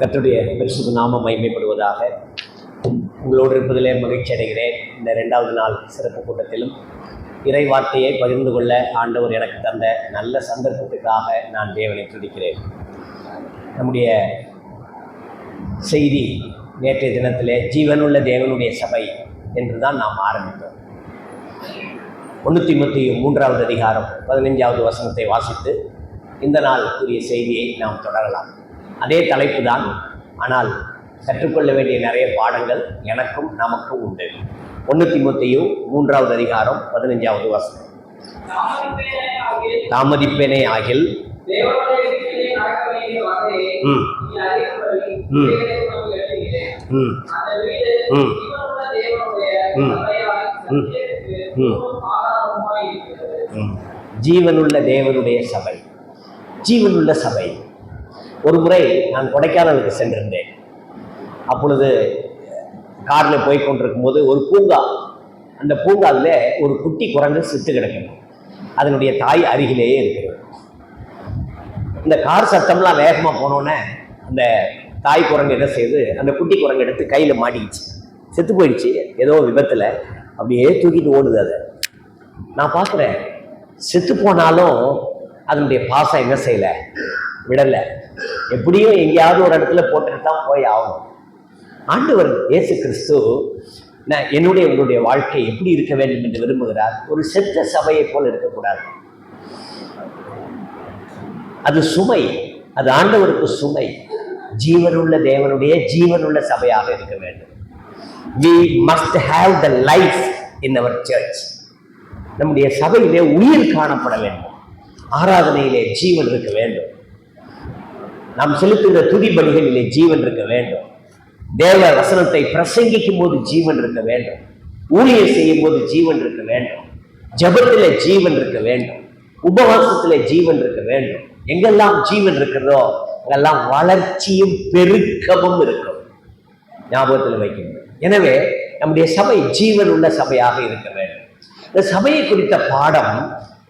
கர்த்தருடைய பரிசுத்த நாமம் மகிமைப்படுவதாக. உங்களோடு இருப்பதிலே மகிழ்ச்சி அடைகிறேன். இந்த 2வது நாள் சிறப்பு கூட்டத்திலும் இறை வார்த்தையை பகிர்ந்து கொள்ள ஆண்டவர் எனக்கு தந்த நல்ல சந்தர்ப்பத்துக்காக நான் தேவனை துதிக்கிறேன். நம்முடைய செய்தி நேற்றைய தினத்திலே ஜீவனுள்ள தேவனுடைய சபை என்று தான் நாம் ஆரம்பித்தோம். 1 தீமோத்தேயு 3வது அதிகாரம் 15வது வசனத்தை வாசித்து இந்த நாள் கூறிய செய்தியை நாம் தொடரலாம். அதே தலைப்பு தான், ஆனால் கற்றுக்கொள்ள வேண்டிய நிறைய பாடங்கள் எனக்கும் நமக்கும் உண்டு. 1 தீமோத்தேயு 3வது அதிகாரம் 15வது வசனம். தாமதிப்பேனே ஆகில் ஜீவனுள்ள தேவனுடைய சபை. ஜீவனுள்ள சபை. ஒரு முறை நான் கொடைக்கானலுக்கு சென்றிருந்தேன். அப்பொழுது காரில் போய் கொண்டிருக்கும் போது ஒரு பூங்கா, அந்த பூங்காவில் ஒரு குட்டி குரங்கு செத்து கிடக்கணும். அதனுடைய தாய் அருகிலேயே இருக்கிறது. இந்த கார் சத்தம்லாம் வேகமாக போனோன்னே அந்த தாய் குரங்கு என்ன செய்யுது, அந்த குட்டி குரங்கு எடுத்து கையில் மாட்டிக்கிச்சு, செத்து போயிடுச்சு. ஏதோ விபத்தில் அப்படியே தூக்கிட்டு ஓடுது. அதை நான் பார்க்குறேன். செத்து போனாலும் அதனுடைய பாசம் என்ன செய்யலை, விடலை. எப்படியும் எங்கேயாவது ஒரு இடத்துல போட்டுட்டு தான் போய் ஆகணும். ஆண்டவர் இயேசு கிறிஸ்து என்னுடைய உங்களுடைய வாழ்க்கை எப்படி இருக்க வேண்டும் என்று விரும்புகிறார். ஒரு செத்த சபையை போல் இருக்கக்கூடாது. அது சுமை, அது ஆண்டவருக்கு சுமை. ஜீவனுள்ள தேவனுடைய ஜீவனுள்ள சபையாக இருக்க வேண்டும். We must have the life in our church. நம்முடைய சபையிலே உயிர் காணப்பட வேண்டும். ஆராதனையிலே ஜீவன் இருக்க வேண்டும். நாம் செலுத்துகிற துதி பலிகளிலே ஜீவன் இருக்க வேண்டும். தேவ வசனத்தை பிரசங்கிக்கும் போது ஜீவன் இருக்க வேண்டும். ஊழியர் செய்யும் போது ஜீவன் இருக்க வேண்டும். ஜபத்திலே ஜீவன் இருக்க வேண்டும். உபவாசத்திலே ஜீவன் இருக்க வேண்டும். எங்கெல்லாம் ஜீவன் இருக்கிறதோ அங்கெல்லாம் வளர்ச்சியும் பெருக்கமும் இருக்கும். ஞாபகத்தில் வைக்கணும். எனவே நம்முடைய சபை ஜீவன் உள்ள சபையாக இருக்க வேண்டும். இந்த சபையை குறித்த பாடம்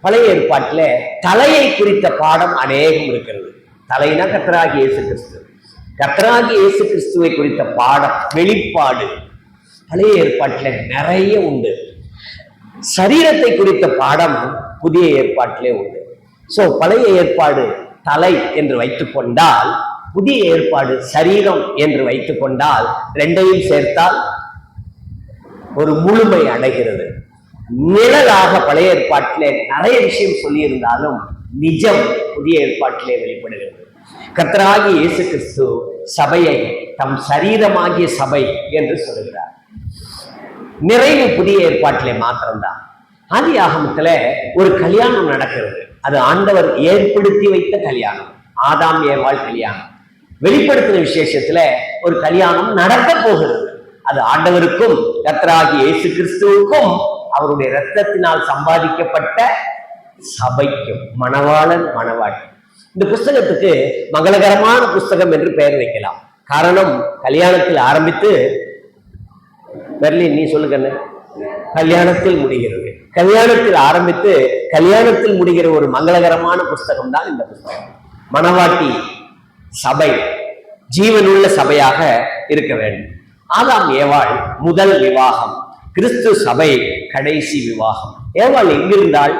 பழைய ஏற்பாட்டில் தலையை குறித்த பாடம் அநேகம் இருக்கிறது. தலைனா கர்த்தராகிய இயேசு கிறிஸ்து. கர்த்தராகிய இயேசு கிறிஸ்துவை குறித்த பாடம், வெளிப்பாடு பழைய ஏற்பாட்டில் நிறைய உண்டு. சரீரத்தை குறித்த பாடம் புதிய ஏற்பாட்டிலே உண்டு. ஸோ பழைய ஏற்பாடு தலை என்று வைத்துக் கொண்டால், புதிய ஏற்பாடு சரீரம் என்று வைத்துக் கொண்டால், ரெண்டையும் சேர்த்தால் ஒரு முழுமை அடைகிறது. நிழலாக பழைய ஏற்பாட்டிலே நிறைய விஷயம் சொல்லியிருந்தாலும் நிஜம் புதிய ஏற்பாட்டிலே வெளிப்படுகிறது. கர்த்தராகிய இயேசு கிறிஸ்து சபையை தம் சரீரமாகிய சபை என்று சொல்லுகிறார். நிறைவு புதிய ஏற்பாட்டிலே மாத்திரம்தான். ஆதியாகமத்துல ஒரு கல்யாணம் நடக்கிறது. அது ஆண்டவர் ஏற்படுத்தி வைத்த கல்யாணம், ஆதாம் ஏவாள் கல்யாணம். வெளிப்படுத்தின விசேஷத்துல ஒரு கல்யாணம் நடக்க போகிறது. அது ஆண்டவருக்கும் கர்த்தராகிய இயேசு கிறிஸ்துவுக்கும் அவருடைய இரத்தத்தினால் சம்பாதிக்கப்பட்ட சபைக்கும், மணவாளன் மணவாட்டி. இந்த புஸ்தகத்துக்கு மங்களகரமான புஸ்தகம் என்று பெயர் வைக்கலாம். காரணம், கல்யாணத்தில் ஆரம்பித்து பெர்லின் நீ சொல்லுங்க, கல்யாணத்தில் முடிகிறது. கல்யாணத்தில் ஆரம்பித்து கல்யாணத்தில் முடிகிற ஒரு மங்களகரமான புஸ்தகம் தான் இந்த புஸ்தகம். மணவாட்டி சபை ஜீவனுள்ள சபையாக இருக்க வேண்டும். ஆதாம் ஏவாள் முதல் விவாகம், கிறிஸ்து சபை கடைசி விவாகம். ஏவாள் எங்கிருந்தாள்?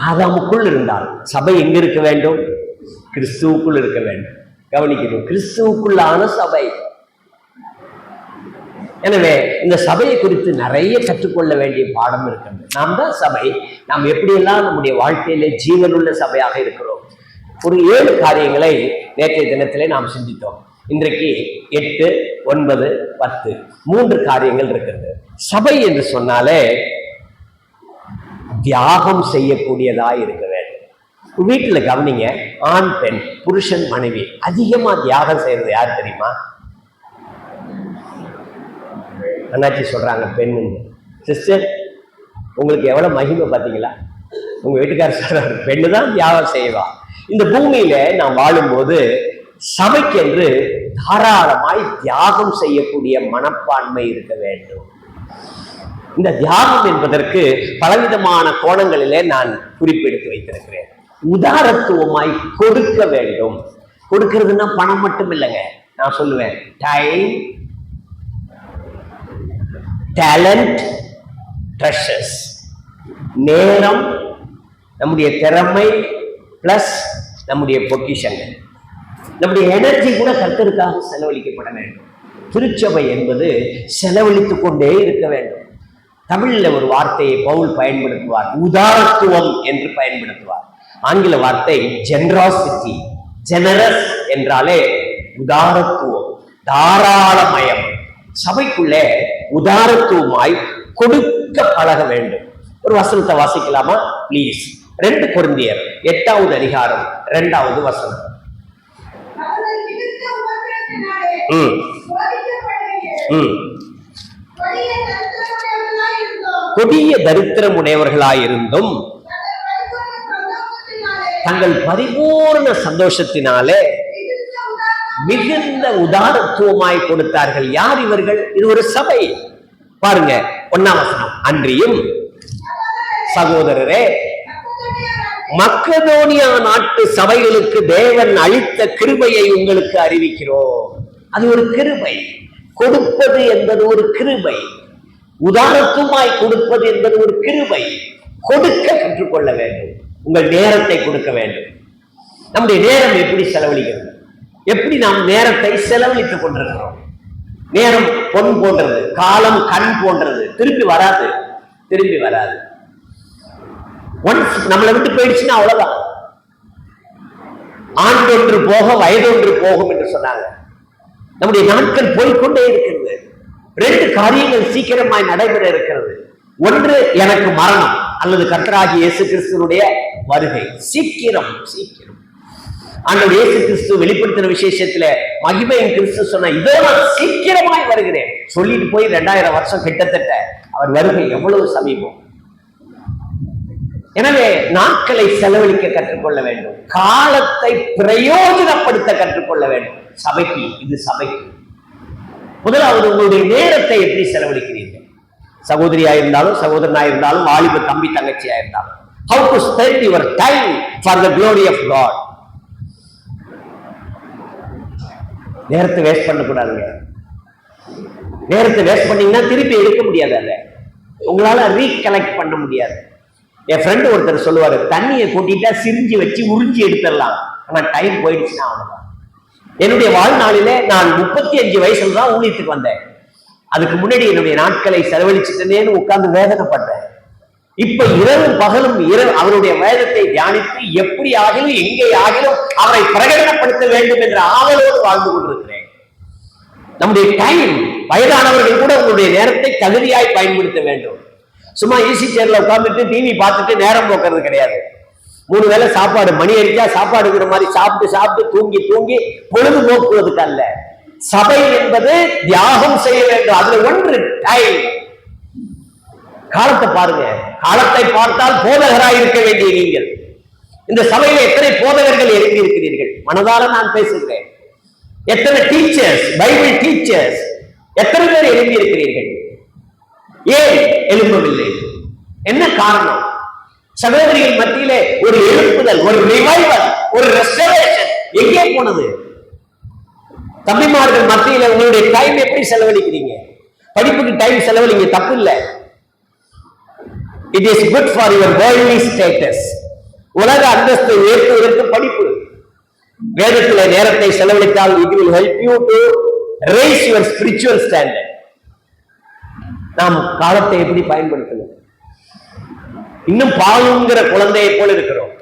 ஆதாமுக்குள் இருந்தால். சபை எங்க இருக்க வேண்டும்? கிறிஸ்துவுக்குள் இருக்க வேண்டும். கவனிக்கணும், கிறிஸ்துவுக்குள்ளான சபை. எனவே இந்த சபையை குறித்து நிறைய கற்றுக்கொள்ள வேண்டிய பாடம் இருக்கிறது. நாம் தான் சபை. நாம் எப்படியெல்லாம் நம்முடைய வாழ்க்கையிலே ஜீவனுள்ள சபையாக இருக்கிறோம். ஒரு 7 காரியங்களை நேற்றைய தினத்திலே நாம் சிந்தித்தோம். இன்றைக்கு 8, 9, 10 3 காரியங்கள் இருக்கிறது. சபை என்று சொன்னாலே தியாகம் செய்யக்கூடியதாய் இருக்க வேண்டும். வீட்டுல கவனிங்க, ஆண் பெண், புருஷன் மனைவி அதிகமா தியாகம் செய்யறது யார் தெரியுமா? அண்ணாச்சி சொல்றாங்க பெண்ணு. சிஸ்டர், உங்களுக்கு எவ்வளவு மகிமை பார்த்தீங்களா? உங்க வீட்டுக்காரர் சொல்றாரு பெண்ணு தான் தியாகம் செய்வா. இந்த பூமியில நாம் வாழும்போது சபைக்கென்று தாராளமாய் தியாகம் செய்யக்கூடிய மனப்பான்மை இருக்க வேண்டும். இந்த தியாகம் என்பதற்கு பலவிதமான கோணங்களிலே நான் குறிப்பெடுத்து வைத்திருக்கிறேன். உதாரத்துவமாய் கொடுக்க வேண்டும். கொடுக்கிறதுனா பணம் மட்டும் இல்லைங்க. நான் சொல்லுவேன் டைம், டேலண்ட், ட்ரெஷர்ஸ். நேரம், நம்முடைய திறமை பிளஸ் நம்முடைய பொக்கிஷங்கள், நம்முடைய எனர்ஜி கூட கர்த்தருக்காக செலவழிக்கப்பட வேண்டும். திருச்சபை என்பது செலவழித்துக் கொண்டே இருக்க வேண்டும். தமிழ்ல ஒரு வார்த்தையை பவுல் பயன்படுத்துவார், உதாரத்துவம் என்று பயன்படுத்துவார். ஆங்கில வார்த்தை ஜெனராசிட்டி. ஜெனரஸ் என்றாலே உதாரத்துவம், தாராளமயம். சபைக்குள்ளே உதாரத்துவமாய் கொடுக்க பழக வேண்டும். ஒரு வசனத்தை வாசிக்கலாமா பிளீஸ்? 2 கொரிந்தியர் 8வது அதிகாரம் 2வது வசனம். கொடிய தரித்திரமுடையவர்களாயிருந்தும் தங்கள் பரிபூர்ண சந்தோஷத்தினாலே மிகுந்த உதாரத்துவமாய் கொடுத்தார்கள். யார் இவர்கள்? இது ஒரு சபை. பாருங்க 1ஆம் வசனம். அன்றியும் சகோதரரே, மக்கதோனியா நாட்டு சபைகளுக்கு தேவன் அளித்த கிருபையை உங்களுக்கு அறிவிக்கிறோம். அது ஒரு கிருபை. கொடுப்பது என்பது ஒரு கிருபை. உதாரணத்துமாய் கொடுப்பது என்பது ஒரு கிருபை. கொடுக்க கற்றுக்கொள்ள வேண்டும். உங்கள் நேரத்தை கொடுக்க வேண்டும். நம்முடைய நேரம் எப்படி செலவழிக்கிறது? எப்படி நாம் நேரத்தை செலவழித்துக் கொண்டிருக்கிறோம்? நேரம் பொன் போன்றது, காலம் கண் போன்றது. திரும்பி வராது. ஒன்ஸ் நம்மளை விட்டு போயிடுச்சுன்னா அவ்வளவுதான். ஆண்டொன்று போக வயதொன்று போகும் என்று சொன்னாங்க. நம்முடைய நாட்கள் போய்கொண்டே இருக்கிறது. 2 காரியங்கள் சீக்கிரமாய் நடைபெற இருக்கிறது. ஒன்று, எனக்கு மரணம் அல்லது கர்த்தராகிய இயேசு கிறிஸ்துவினுடைய வருகை. சீக்கிரம். ஆண்டவர் இயேசு கிறிஸ்து வெளிப்படுத்தின விசேஷத்துல மகிமையின் கிறிஸ்து சொன்ன, இதோ நான் சீக்கிரமாய் வருகிறேன் சொல்லிட்டு போய் 2000 வருஷம் கிட்டத்தட்ட. அவர் வருகை எவ்வளவு சமீபம். எனவே நாட்களை செலவழிக்க கற்றுக்கொள்ள வேண்டும். காலத்தை பிரயோஜனப்படுத்த கற்றுக்கொள்ள வேண்டும். சபைக்கு, இது சபைக்கு. முதலாவது, உங்களுடைய நேரத்தை எப்படி செலவழிக்கிறீர்கள்? சகோதரியா இருந்தாலும், சகோதரனா இருந்தாலும், வாலிப தம்பி தங்கச்சியா இருந்தாலும், how to spend your time for the glory of God. நேரத்தை வேஸ்ட் பண்ணக்கூடாதுங்க. நேரத்தை வேஸ்ட் பண்ணீங்கன்னா திருப்பி எடுக்க முடியாது. அதை உங்களால ரீகலெக்ட் பண்ண முடியாது. என் ஃப்ரெண்டு ஒருத்தர் சொல்லுவாரு, தண்ணியை கூட்டிட்டா சிரிஞ்சு வச்சு உறிஞ்சி எடுத்துடலாம், ஆனா டைம் போயிடுச்சுன்னா அவ்வளவுதான். என்னுடைய வாழ்நாளிலே நான் 35 வயசுல தான் ஊழியத்துக்கு வந்தேன். அதுக்கு முன்னாடி என்னுடைய நாட்களை செலவழிச்சுட்டேன்னு உட்கார்ந்து வேதனைப்பட்டேன். இப்ப இரவும் பகலும் அவருடைய வேதத்தை தியானித்து எப்படி ஆகிலும் எங்கே ஆகிலும் அவரை பிரகடனப்படுத்த வேண்டும் என்ற ஆவலோடு வாழ்ந்து கொண்டிருக்கிறேன். நம்முடைய டைம், வயதானவர்கள் கூட உங்களுடைய நேரத்தை தகுதியாய் பயன்படுத்த வேண்டும். சும்மா ஈசி சேர்ல உட்கார்ந்துட்டு டிவி பார்த்துட்டு நேரம் போக்குறது கிடையாது. 3 வேளை சாப்பாடு, மணி அடிச்சா சாப்பாடுங்கிற மாதிரி சாப்பிட்டு தூங்கி பொழுது போக்குவதற்கு அல்ல. சபை என்பது தியாகம் செய்ய வேண்டும். அதுல ஒன்று டைம். காலத்தை பாருங்க. காலத்தை பார்த்தால் போதகராய் இருக்க வேண்டிய நீங்கள் இந்த சபையில எத்தனை போதகர்கள் எழுதி இருக்கிறீர்கள்? மனதார நான் பேசுகிறேன். எத்தனை டீச்சர்ஸ், பைபிள் டீச்சர்ஸ் எத்தனை பேர் எழுதி இருக்கிறீர்கள்? ஏன் எழும்பவில்லை? என்ன காரணம்? சகோதரிகள் மத்தியிலே ஒரு எழுப்புதல், ஒரு ரிவைவல், ஒரு ரெஸ்டரேஷன் எங்கே போனது? தம்பிமார்கள் மத்தியில உங்களுடைய டைம் எப்படி செலவழிக்கிறீங்க? படிப்புக்கு டைம் செலவழிங்க, தப்பு இல்லை. It is good for your worldly status. உலக அந்தஸ்தை உயர்த்துவதற்கு படிப்பு. வேதத்திலே நேரத்தை செலவழித்தால் it will help you to raise your spiritual standard. நாம் காலத்தை எப்படி பயன்படுத்தணும்? இன்னும் பாலுங்கிற குழந்தையை போல இருக்கிறோம்.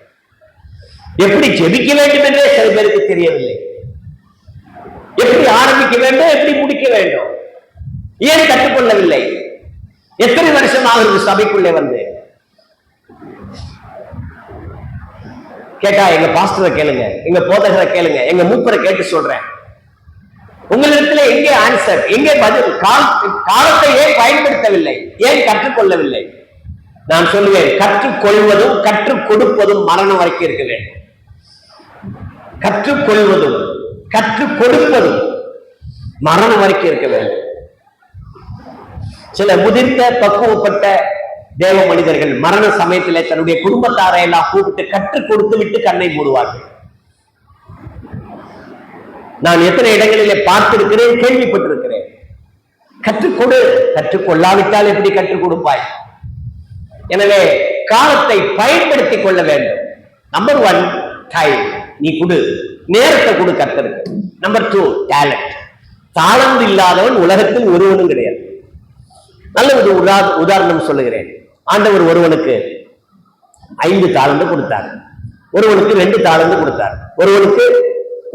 எப்படி ஜெபிக்க வேண்டும் என்றே சில பேருக்கு தெரியவில்லை. எப்படி ஆரம்பிக்க வேண்டும், எப்படி முடிக்க வேண்டும், ஏன் கற்றுக்கொள்ளவில்லை? எத்தனை வருஷம் ஆகுது சபைக்குள்ளே வந்து? கேட்டா எங்க பாஸ்டரை கேளுங்க, எங்க போதகரை கேளுங்க, எங்க மூப்பரை கேட்டு சொல்றேன். உங்களிடத்துல எங்கே ஆன்சர், எங்கே பதில்? காலத்தை ஏன் பயன்படுத்தவில்லை, ஏன் கற்றுக்கொள்ளவில்லை? நான் சொல்லுவேன், கற்றுக்கொள்வதும் கற்றுக் கொடுப்பதும் மரணம் வரைக்கும் இருக்க வேண்டும். கற்றுக்கொள்வதும் கற்றுக் கொடுப்பதும் மரணம் வரைக்கும் இருக்க வேண்டும். சில முதிர்ந்த பக்குவப்பட்ட தேவ மனிதர்கள் மரண சமயத்திலே தன்னுடைய குடும்பத்தாரை எல்லாம் கூப்பிட்டு கற்றுக் கொடுத்து விட்டு கண்ணை மூடுவார்கள். நான் எத்தனை இடங்களிலே பார்த்திருக்கிறேன், கேள்விப்பட்டிருக்கிறேன். கற்றுக்கொடு. கற்றுக்கொள்ளாவிட்டால் எப்படி கற்றுக் கொடுப்பாய்? எனவே காலத்தை பயன்படுத்திக் கொள்ள வேண்டும். நம்பர் 1 டைம், நீ கொடு, நேரத்தை கொடு கர்த்தருக்கு. Number 2 talent. தாளந்து இல்லாதவன் உலகத்தில் ஒருவனும் கிடையாது. நல்ல ஒரு உதாரணம் சொல்லுகிறேன். ஆண்டவர் ஒருவனுக்கு 5 தாளந்து கொடுத்தார், ஒருவனுக்கு 2 தாளந்து கொடுத்தார், ஒருவனுக்கு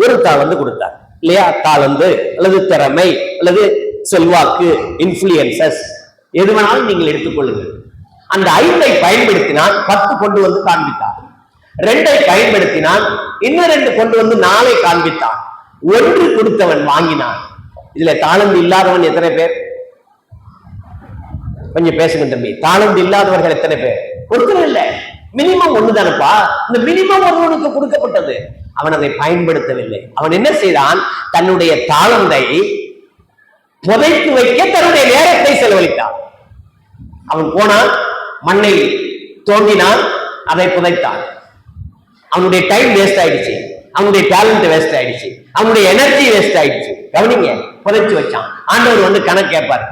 1 தாளந்து கொடுத்தார் இல்லையா? தாளந்து அல்லது திறமை அல்லது செல்வாக்கு, இன்ஃபுளுயன்சஸ், எது வேணாலும் நீங்கள் எடுத்துக்கொள்ளுங்கள். அந்த 5ஐ பயன்படுத்தினால் 10 கொண்டு வந்து காண்பித்தார். 2ஐ பயன்படுத்தினால் இன்னும் 2 கொண்டு வந்து 4ஐ காண்பித்தான். 1 கொடுத்தவன் வாங்கினான். இதுல தாளந்து இல்லாதவன் எத்தனை பேர்? கொஞ்சம் பேசுங்க தம்பி. தாளந்து இல்லாதவர்கள் எத்தனை பேர்? ஒருத்தர் இல்ல, மினிமம் 1 தானப்பா. இந்த மினிமம் ஒருவனுக்கு கொடுக்கப்பட்டது, அவன் அதை பயன்படுத்தவில்லை. அவன் என்ன செய்தான்? தன்னுடைய தாளந்தை புதைத்து வைக்க தன்னுடைய நேரத்தை செலவழித்தான். அவன் போனான், மண்ணை தோண்டினான், அதை புதைத்தான். அவனுடைய டைம் வேஸ்ட் ஆயிடுச்சு, அவனுடைய டேலண்ட் வேஸ்ட் ஆயிடுச்சு, அவனுடைய எனர்ஜி வேஸ்ட் ஆயிடுச்சு. கவனிங்க, புதைச்சு வச்சான். ஆண்டவர் வந்து கணக்கு கேட்பார்.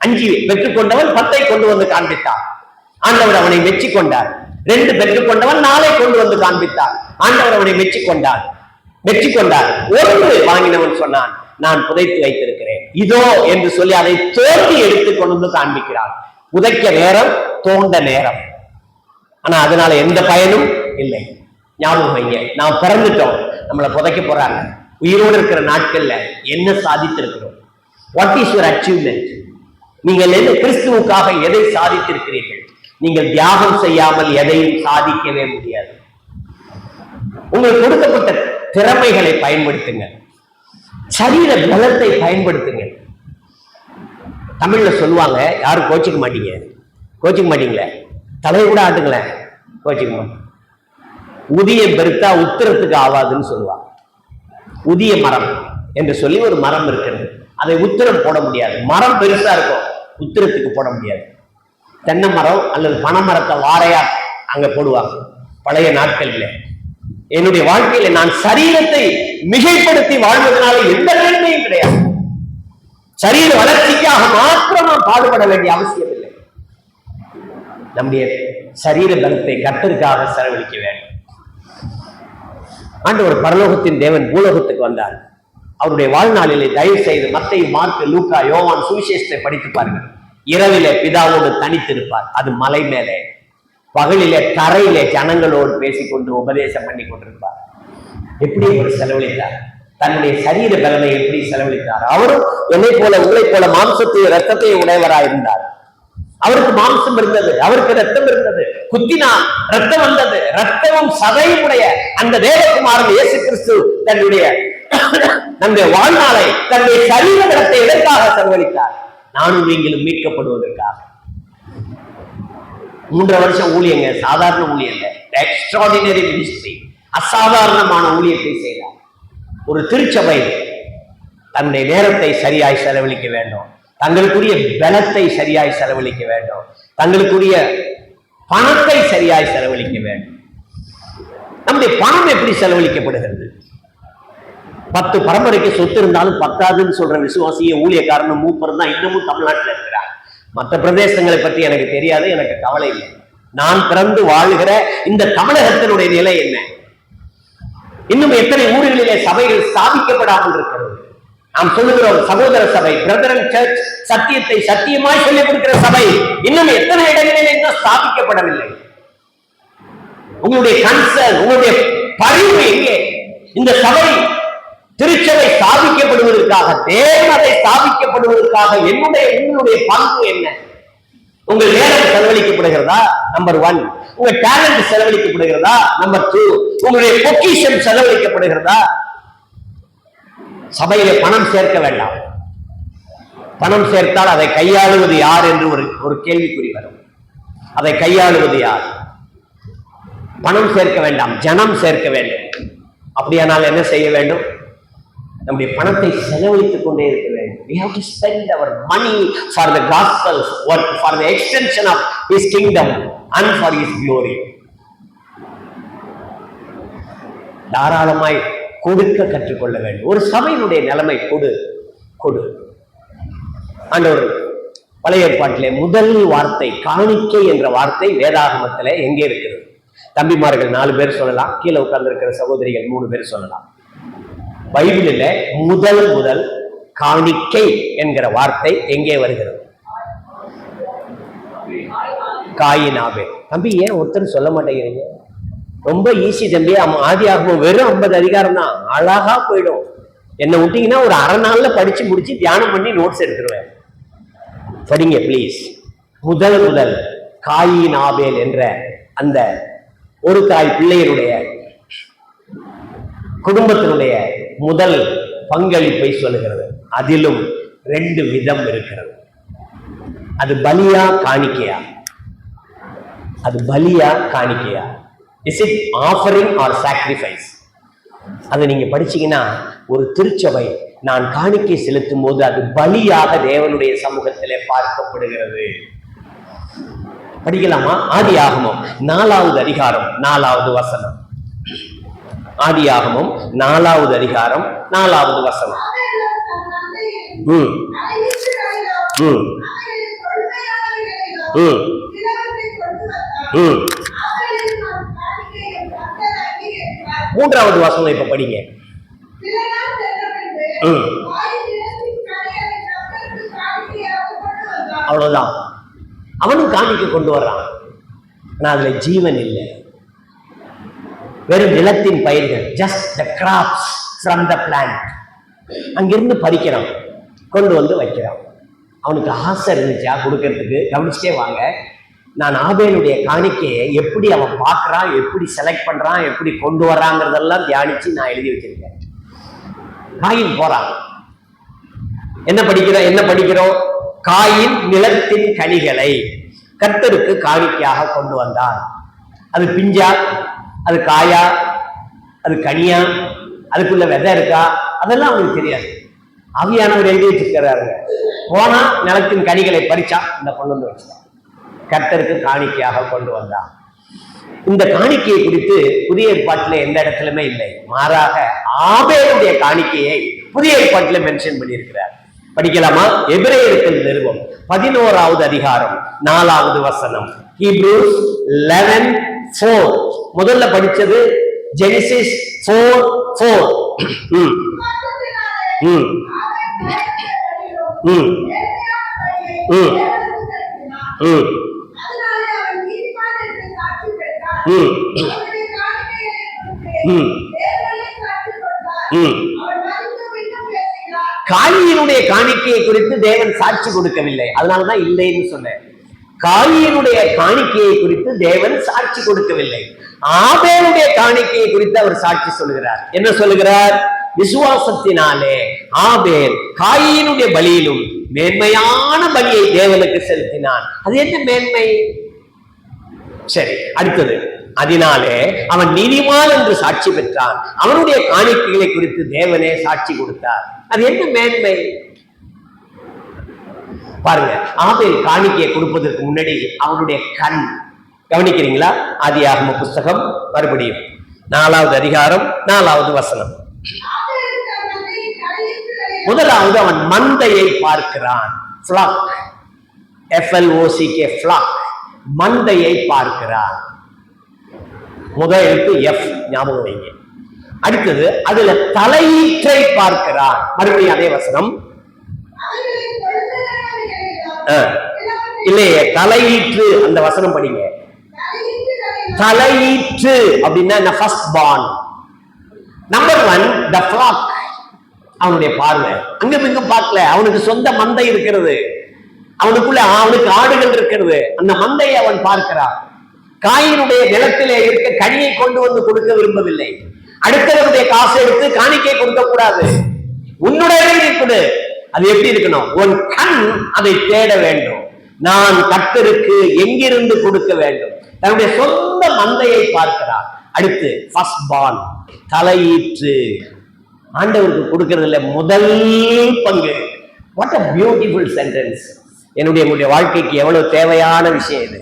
5 பெற்றுக்கொண்டவன் 10ஐ கொண்டு வந்து காண்பித்தார். ஆண்டவர் அவனை மெச்சி கொண்டார். 2 பெற்றுக்கொண்டவன் 4ஐ கொண்டு வந்து காண்பித்தார். ஆண்டவர் அவனை மெச்சி கொண்டார். 1 வாங்கினவன் சொன்னான், நான் புதைத்து வைத்திருக்கிறேன் இதோ என்று சொல்லி அதை தோண்டி எடுத்து கொண்டு வந்து காண்பிக்கிறான். புதைக்க நேரம், தோண்ட நேரம். ஆனா அதனால எந்த பயனும் இல்லை. ஞாபகம் வைங்க, நாம் பிறந்துட்டோம், நம்மளை புதைக்க போறாங்க. உயிரோடு இருக்கிற நாட்கள்ல என்ன சாதித்திருக்கிறோம்? What is your achievement? நீங்கள் என்ன கிறிஸ்துவுக்காக எதை சாதித்திருக்கிறீர்கள்? நீங்கள் தியாகம் செய்யாமல் எதையும் சாதிக்கவே முடியாது. உங்களுக்கு கொடுக்கப்பட்ட திறமைகளை பயன்படுத்துங்க, சரீர பலத்தை பயன்படுத்துங்க. தமிழ்ல சொல்லுவாங்க, யாரும் கோச்சிக்க மாட்டீங்களே, தலையை கூட ஆட்டுங்களேன், கோச்சிக்க மாட்டோம். உதிய பெருத்தா உத்திரத்துக்கு ஆவாதுன்னு சொல்லுவாங்க. உதிய மரம் என்று சொல்லி ஒரு மரம் இருக்கிறது, அதை உத்திரம் போட முடியாது. மரம் பெருசா இருக்கும், உத்திரத்துக்கு போட முடியாது. தென்னை மரம் அல்லது பனைமரத்தை வாரையா அங்க போடுவாங்க பழைய நாட்களில். என்னுடைய வாழ்க்கையில நான் சரீரத்தை மிகைப்படுத்தி வாழ்வதனால எந்த நன்மையும் கிடையாது. சரீர வளர்ச்சிக்காக மாத்திரம் நாம் பாடுபட வேண்டிய அவசியம் இல்லை. நம்முடைய சரீர பலத்தை கர்த்தருக்காக செலவழிக்க வேண்டும். ஆண்டவர் பரலோகத்தின் தேவன் பூலோகத்துக்கு வந்தார். அவருடைய வாழ்நாளிலே தயவு செய்து மத்தேயு, மார்க்கு, லூக்கா, யோவான் சுவிசேஷத்தை படித்து பாருங்கள். இரவிலே பிதாவோடு தனித்திருப்பார், அது மலை மேலே. பகலிலே தரையிலே ஜனங்களோடு பேசிக்கொண்டு உபதேசம் பண்ணி கொண்டிருப்பார். எப்படி அவர் செலவழித்தார்? தன்னுடைய சரீர பலனை எப்படி செலவழித்தார்? அவரும் என்னை போல உங்களை போல மாம்சத்தையும் ரத்தத்தையும் உடையவராயிருந்தார். அவருக்கு மாம்சம் இருந்தது, அவருக்கு ரத்தம் இருந்தது. குத்தினான், ரத்தம் வந்தது. ரத்தமும் சதையும் உடைய அந்த தேவகுமாரன் இயேசு கிறிஸ்து தன்னுடைய வாழ்நாளை, தன்னுடைய சரீர பலத்தை எதற்காக செலவழித்தார்? நானும் நீங்களும் மீட்கப்படுவதற்காக. 3 வருஷம் ஊழியங்க, சாதாரண ஊழியங்க, எக்ஸ்ட்ராடினரி மினிஸ்ட்ரி, அசாதாரணமான ஊழியத்தை செய்தார். ஒரு திருச்சபை தன்னுடைய நேரத்தை சரியாய் செலவழிக்க வேண்டும், தங்களுக்குரிய பலத்தை சரியாய் செலவழிக்க வேண்டும், தங்களுக்குரிய பணத்தை சரியாய் செலவழிக்க வேண்டும். நம்முடைய பணம் எப்படி செலவழிக்கப்படுகிறது? 10 பரம்பரைக்கு சொத்து இருந்தாலும் பத்தாதுன்னு சொல்ற விசுவாசிய ஊழியக்காரனும் மூப்பரும் தான் இன்னமும் தமிழ்நாட்டில் இருக்கிறார். மற்ற பிரதேசங்களை பற்றி எனக்கு தெரியாது, எனக்கு கவலை இல்லை. நான் பிறந்து வாழ்கிற இந்த தமிழகத்தினுடைய நிலை என்ன? இன்னும் எத்தனை ஊர்களிலே சபைகள் ஸ்தாபிக்கப்படாமல் இருக்கிறது? நாம் சொல்லுகிறோம் சகோதர சபை, பிரதரன் சர்ச், சத்தியத்தை சத்தியமாய் சொல்லிக் கொடுக்கிற சபை. இன்னும் எத்தனை இடங்களிலே இன்னும் ஸ்தாபிக்கப்படவில்லை? உங்களுடைய கன்சர்ன், உங்களுடைய பரிவு எங்கே? இந்த சபை திருச்சபை ஸ்தாபிக்கப்படுவதற்காக, தேவன் அதை ஸ்தாபிக்கப்படுவதற்காக உங்களுடைய பங்கு என்ன? உங்கள் நேரம் செலவழிக்கப்படுகிறதா? நம்பர் 1. உங்க டேலண்ட் செலவழிக்கப்படுகிறதா? நம்பர் 2. உங்களுடைய பொக்கிஷன் செலவழிக்கப்படுகிறதா? சபையிலே பணம் சேர்க்க வேண்டாம். பணம் சேர்த்தால் அதை கையாளுவது யார் என்று ஒரு கேள்விக்குறி வரும். அதை கையாளுவது யார்? பணம் சேர்க்க வேண்டாம், ஜனம் சேர்க்க வேண்டும். அப்படியானால் என்ன செய்ய வேண்டும்? நம்முடைய பணத்தை செலவழித்துக் கொண்டே இருக்க வேண்டும். We have to spend our money for the gospel, for the extension of His kingdom and for His glory. தாராளமாய் கொடுக்க கற்றுக்கொள்ள வேண்டும். ஒரு சபையினுடைய நிலைமை கொடு கொடு. ஆண்டவர் பழைய ஏற்பாட்டிலே முதல் வார்த்தை காணிக்கை என்ற வார்த்தை வேதாகமத்திலே எங்கே இருக்கிறது? தம்பிமார்கள் 4 பேர் சொல்லலாம், கீழே உட்கார்ந்து இருக்கிற சகோதரிகள் 3 பேர் சொல்லலாம். பைபிளில் முதல் காணிக்கை என்கிற வார்த்தை எங்கே வருகிறது? காயின் ஆபேல். தம்பி ஏன் ஒருத்தர் சொல்ல மாட்டேங்கிறீங்க? ரொம்ப ஈஸி தம்பி. ஆதியாகமம் வெறும் 50 அதிகாரம் தான், அழகா போயிடும். என்ன விட்டீங்கன்னா ஒரு அரை நாள்ல படிச்சு முடிச்சு தியானம் பண்ணி நோட்ஸ் எடுத்துருவேன். படிங்க பிளீஸ். முதல் காயின் ஆபேல் என்ற அந்த ஒரு தாய் பிள்ளையருடைய குடும்பத்தினுடைய முதல் பங்களிப்பை சொல்லுகிறது. அதிலும் 2 விதம் இருக்கிறது. அது பலியா காணிக்கையா? அது பலியா காணிக்கையா? Is it offering or sacrifice? அதை நீங்க படிச்சீங்கன்னா ஒரு திருச்சபை நான் காணிக்கை செலுத்தும் போது அது பலியாக தேவனுடைய சமூகத்திலே பார்க்கப்படுகிறது. படிக்கலாமா? ஆதியாகமம் 4வது அதிகாரம் 4வது வசனம். ஆதியாகமம் 4வது அதிகாரம் 4வது வசனம். மூன்றாவது வசனம் இப்ப படிங்க. அவ்வளவுதான். அவனும் காணிக்க கொண்டு வர்றான். ஆனா அதுல ஜீவன் இல்லை, வெறும் நிலத்தின் பயிர்கள், just the graphs from the plant. அங்கிருந்து பறிக்கிறான், கொண்டு வந்து வைக்கிறான். அவனுக்கு ஆசை இருந்துச்சா கொடுக்கறதுக்கு? கவனிச்சுட்டே வாங்க. நான் ஆபேலுடைய காணிக்கையை எப்படி அவன் பார்க்கறான், எப்படி செலக்ட் பண்றான், எப்படி கொண்டு வர்றாங்கிறதெல்லாம் தியானிச்சு நான் எழுதி வச்சிருக்கேன். காயின் போறான். என்ன படிக்கிறோம்? காயின் நிலத்தின் கனிகளை கர்த்தருக்கு காணிக்கையாக கொண்டு வந்தான். அது பிஞ்சா, அது காயா, அது கனியா, அதுக்குள்ள விதை இருக்கா, அதெல்லாம் அவனுக்கு தெரியாது. ஆவியானவர் எழுதி வச்சிருக்கிறாருங்க. போனா நிலத்தின் கனிகளை பறிச்சா, இந்த கொண்டு வந்து வச்சான், கர்த்தருக்கு காணிக்கையாக கொண்டு வந்தான். இந்த காணிக்கையை குறித்து புதிய ஏற்பாட்டில் எந்த இடத்துலயுமே இல்லை. மாறாக ஆபேலுடைய காணிக்கையை புதிய ஏற்பாட்டில் மென்ஷன் பண்ணியிருக்கிறார். படிக்கலாமா? எபிரேயர்கள் நிருபம் 11வது அதிகாரம் 4வது வசனம். ஹீப்ரூஸ் 11:4. முதல்ல படிச்சது ஜெனிசிஸ் 4:4. காயினுடைய காணிக்கையை குறித்து தேவன் சாட்சி கொடுக்கவில்லை, அதனாலதான் இல்லைன்னு சொன்னேன். காயினுடைய காணிக்கையை குறித்து தேவன் சாட்சி கொடுக்கவில்லை. ஆபேலுடைய காணிக்கையை குறித்து அவர் சாட்சி சொல்லுகிறார். என்ன சொல்லுகிறார்? விசுவாசத்தினாலே ஆபேல் காயினுடைய பலியிலும் மேன்மையான பலியை தேவனுக்கு செலுத்தினான். அது என்ன மேன்மை? சரி, அடுத்தது. அதனாலே அவன் நீதிமான் என்று சாட்சி பெற்றான். அவனுடைய காணிக்கைகளை குறித்து தேவனே சாட்சி கொடுத்தார். அது என்ன மேன்மை? பாருங்க, ஆபேல் காணிக்கையை கொடுப்பதற்கு முன்னாடி அவனுடைய கண், கவனிக்கிறீங்களா? ஆதியாகம புஸ்தகம் மறுபடியும் 4வது அதிகாரம் 4வது வசனம். முதலாவது அவன் மந்தையை பார்க்கிறான். ஃப்ளாக், FLOCK, ஃப்ளாக், மந்தையை பார்க்கிறான். முதல் எழுத்து F, ஞாபகம் வைங்க. அடுத்தது அதுல தலையீற்றை பார்க்கிறான். மறுபடியும் அதே வசனம். இல்லையே, தலையீற்று, அந்த வசனம் படிங்க. தலையீற்று அப்படின்னா first born. Number 1 the flock. அவனுடைய பார்வை அங்கும் இங்கும் பார்க்கல. அவனுக்கு சொந்த மந்தை இருக்கிறது, அவனுக்கு ஆடுகள் இருக்கிறது. அந்த மந்தையை அவன் பார்க்கிறான். காயினுடைய நிலத்திலே இருக்க கனியை கொண்டு வந்து கொடுக்க விரும்பவில்லை. அடுத்தவனுடைய காசை எடுத்து காணிக்கை கொடுக்க கூடாது. உன்னுடைய கொடு. அது எப்படி இருக்கணும்? உன் கண் அதை தேட வேண்டும். நான் கர்த்தருக்கு எங்கிருந்து கொடுக்க வேண்டும்? தன்னுடைய சொந்த மந்தையை பார்க்கிறார். அடுத்து ஃபர்ஸ்ட் பார்ன், தலையீற்று. ஆண்டவருக்கு கொடுக்கறதுல முதல் பங்கு. What a beautiful sentence. என்னுடைய வாழ்க்கைக்கு எவ்வளவு தேவையான விஷயம் இது.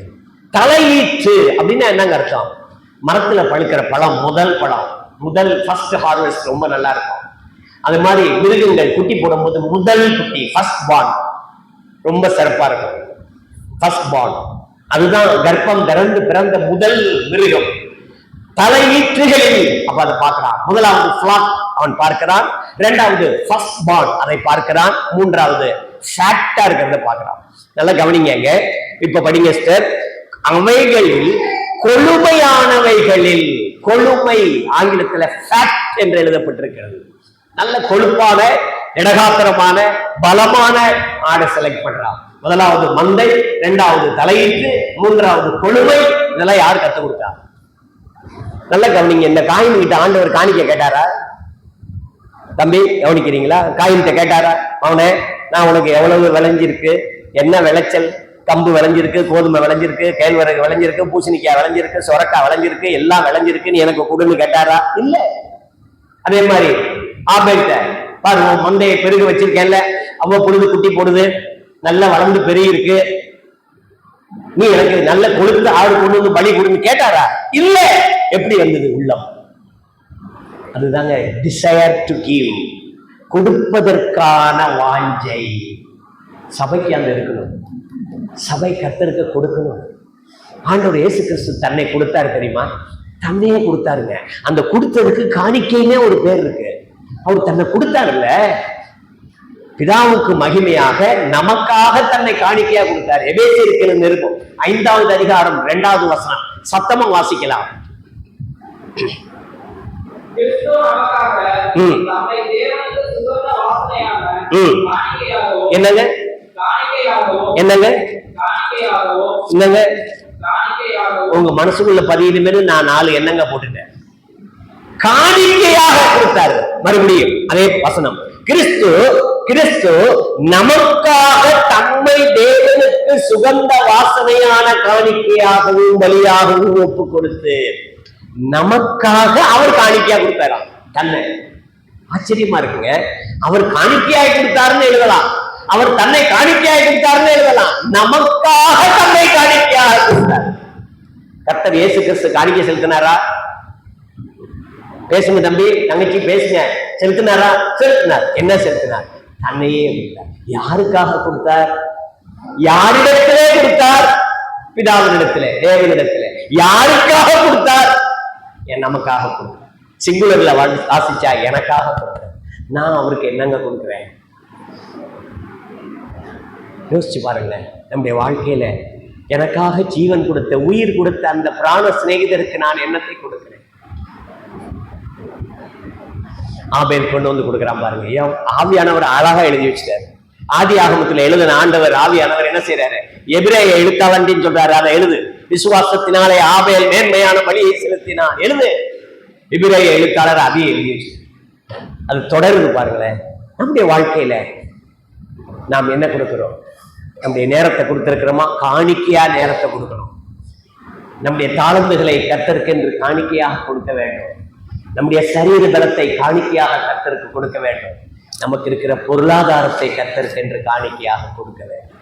தலையீற்று அப்படின்னா என்னங்க அர்த்தம்? மரத்துல பழுக்கிற பழம், முதல் பழம். முதல் ஃபர்ஸ்ட் ஹார்வெஸ்ட் ரொம்ப நல்லா இருக்கும். அது மாதிரி மிருகங்கள் குட்டி போடும்போது முதல் குட்டி ஃபர்ஸ்ட் பார்ன் ரொம்ப சிறப்பா இருக்கும். ஃபர்ஸ்ட் பார்ன் அதுதான் கர்ப்பம் திறந்து பிறந்த முதல் மிருகம். தலையீற்றுகளில் அப்ப அதை பார்க்கிறான். முதலாவது ஃபிளாக் அவன் பார்க்கிறான், இரண்டாவது ஃபர்ஸ்ட் பார்ன் அதை பார்க்கிறான், மூன்றாவது ஃபேக்டா இருக்கிறத பார்க்கிறான். நல்லா கவனிங்க. இப்ப படிங்க சிஸ்டர். அவைகளில் கொழுமையானவைகளில், கொழுமை ஆங்கிலத்துல ஃபேக்ட் என்று எழுதப்பட்டிருக்கிறது. நல்ல கொழுப்பான இடகாத்திரமான பலமான ஆடை செலக்ட் பண்றான். முதலாவது மந்தை, இரண்டாவது தலையீட்டு, மூன்றாவது கொழுமை. இதெல்லாம் யார் கத்துக் கொடுத்தா? நல்ல கவனிங்க. இந்த காயின் கிட்ட ஆண்டவர் காணிக்க கேட்டாரா? தம்பி கவனிக்கிறீங்களா? காயின்கிட்ட கேட்டாரா, அவனே நான் உனக்கு எவ்வளவு விளைஞ்சிருக்கு, என்ன விளைச்சல், கம்பு விளைஞ்சிருக்கு, கோதுமை விளைஞ்சிருக்கு, கேழ்வரகு விளைஞ்சிருக்கு, பூசணிக்காய் விளைஞ்சிருக்கு, சொரக்காய் விளைஞ்சிருக்கு, எல்லாம் விளைஞ்சிருக்குன்னு எனக்கு கொடுன்னு கேட்டாரா? இல்ல. அதே மாதிரி ஆபேல்கிட்ட பாரு, மந்தையை பெருக வச்சிருக்கேன்ல, அவ்வப்பொழுது குட்டி போடுது, நல்லா வளர்ந்து பெருகி இருக்கு, நீ எனக்கு நல்ல கொழுத்து ஆடு கொண்டு வந்து பலி கொடுன்னு கேட்டாரா? இல்ல. எப்படி வந்தது? உள்ளம். அதுதாங்க டிசையர் டு கிவ், கொடுப்பதற்கான வாஞ்சை. சபைக்கு அந்த இருக்கணும். சபை கர்த்தருக்கு கொடுக்கணும். ஆண்டவர் இயேசு கிறிஸ்து தன்னை கொடுத்தாரு தெரியுமா? தன்னையே கொடுத்தாருங்க. அந்த கொடுத்ததுக்கு காணிக்கைன்னே ஒரு பேர் இருக்கு. அவர் தன்னை கொடுத்தாருல்ல, பிதாவுக்கு மகிமையாக நமக்காக தன்னை காணிக்கையா கொடுத்தார். எபேசியருக்கு இருக்கும் 5வது அதிகாரம் 2வது வசனம். சத்தமா வாசிக்கலாம். என்னங்க என்னங்க என்னங்க உங்க மனசுக்குள்ள பதியுமே நான் 4 எண்ணங்க போட்டுட்டேன். காணிக்கையாக கொடுத்தாரு. மறுபடியும் அதே வசனம். கிறிஸ்து நமக்காக தம்மை தேவனுக்கு சுகந்த வாசனையான காணிக்கையாகவும் பலியாகவும் ஒப்பு கொடுத்து நமக்காக அவர் காணிக்கையா கொடுத்தாராம் தன்னை. ஆச்சரியமா இருக்குங்க. அவர் காணிக்கையாய் கொடுத்தாருன்னு எழுதலாம், அவர் தன்னை காணிக்கையாய் கொடுத்தாருன்னு எழுதலாம். நமக்காக தன்னை காணிக்கையாக கொடுத்தார். கர்த்தர் இயேசு கிறிஸ்து காணிக்கை செலுத்தினாரா? பேசுங்க தம்பி, தங்கச்சி பேசுங்க. செலுத்தினாரா? செலுத்தினார். என்ன செலுத்தினார்? தன்னையே கொடுத்தார். யாருக்காக கொடுத்தார்? யாரிடத்திலே கொடுத்தார்? பிதாவினிடத்திலே, தேவனிடத்திலே. யாருக்காக கொடுத்தார்? நமக்காக கொடுத்தார். சிங்குலர்ல வாசிச்சா எனக்காக கொடுத்தார். நான் அவருக்கு என்னங்க கொடுக்குறேன்? யோசிச்சு பாருங்களேன். நம்முடைய வாழ்க்கையில எனக்காக ஜீவன் கொடுத்த, உயிர் கொடுத்த அந்த பிராண சிநேகிதருக்கு நான் என்னத்தை கொடுக்கிறேன்? ஆபேல் கொண்டு வந்து கொடுக்குறான் பாருங்க. ஆவியானவர் அழகா எழுதி வச்சுட்டாரு. ஆதி ஆகமத்துல எழுதின ஆண்டவர் ஆவியானவர் என்ன செய்யறாரு? எபிரேய எழுத்தாளன்டின்னு சொல்றாரு. அதை எழுது. விசுவாசத்தினாலே ஆபேல் மேன்மையான பலியை செலுத்தினான். எழுது. எபிரேய எழுத்தாளர் அதையே எழுதி வச்சு. அது தொடருது பாருங்களேன். நம்முடைய வாழ்க்கையில நாம் என்ன கொடுக்கிறோம்? நம்முடைய நேரத்தை கொடுத்திருக்கிறோமா? காணிக்கையா நேரத்தை கொடுக்கணும். நம்முடைய தாளந்துகளை கர்த்தருக்கென்று காணிக்கையாக கொடுக்க வேண்டும். நம்முடைய சரீர பலத்தை காணிக்கையாக கர்த்தருக்கு கொடுக்க வேண்டும். நமக்கு இருக்கிற பொருளாதாரத்தை கர்த்தருக்கு என்று காணிக்கையாக கொடுக்க வேண்டும்.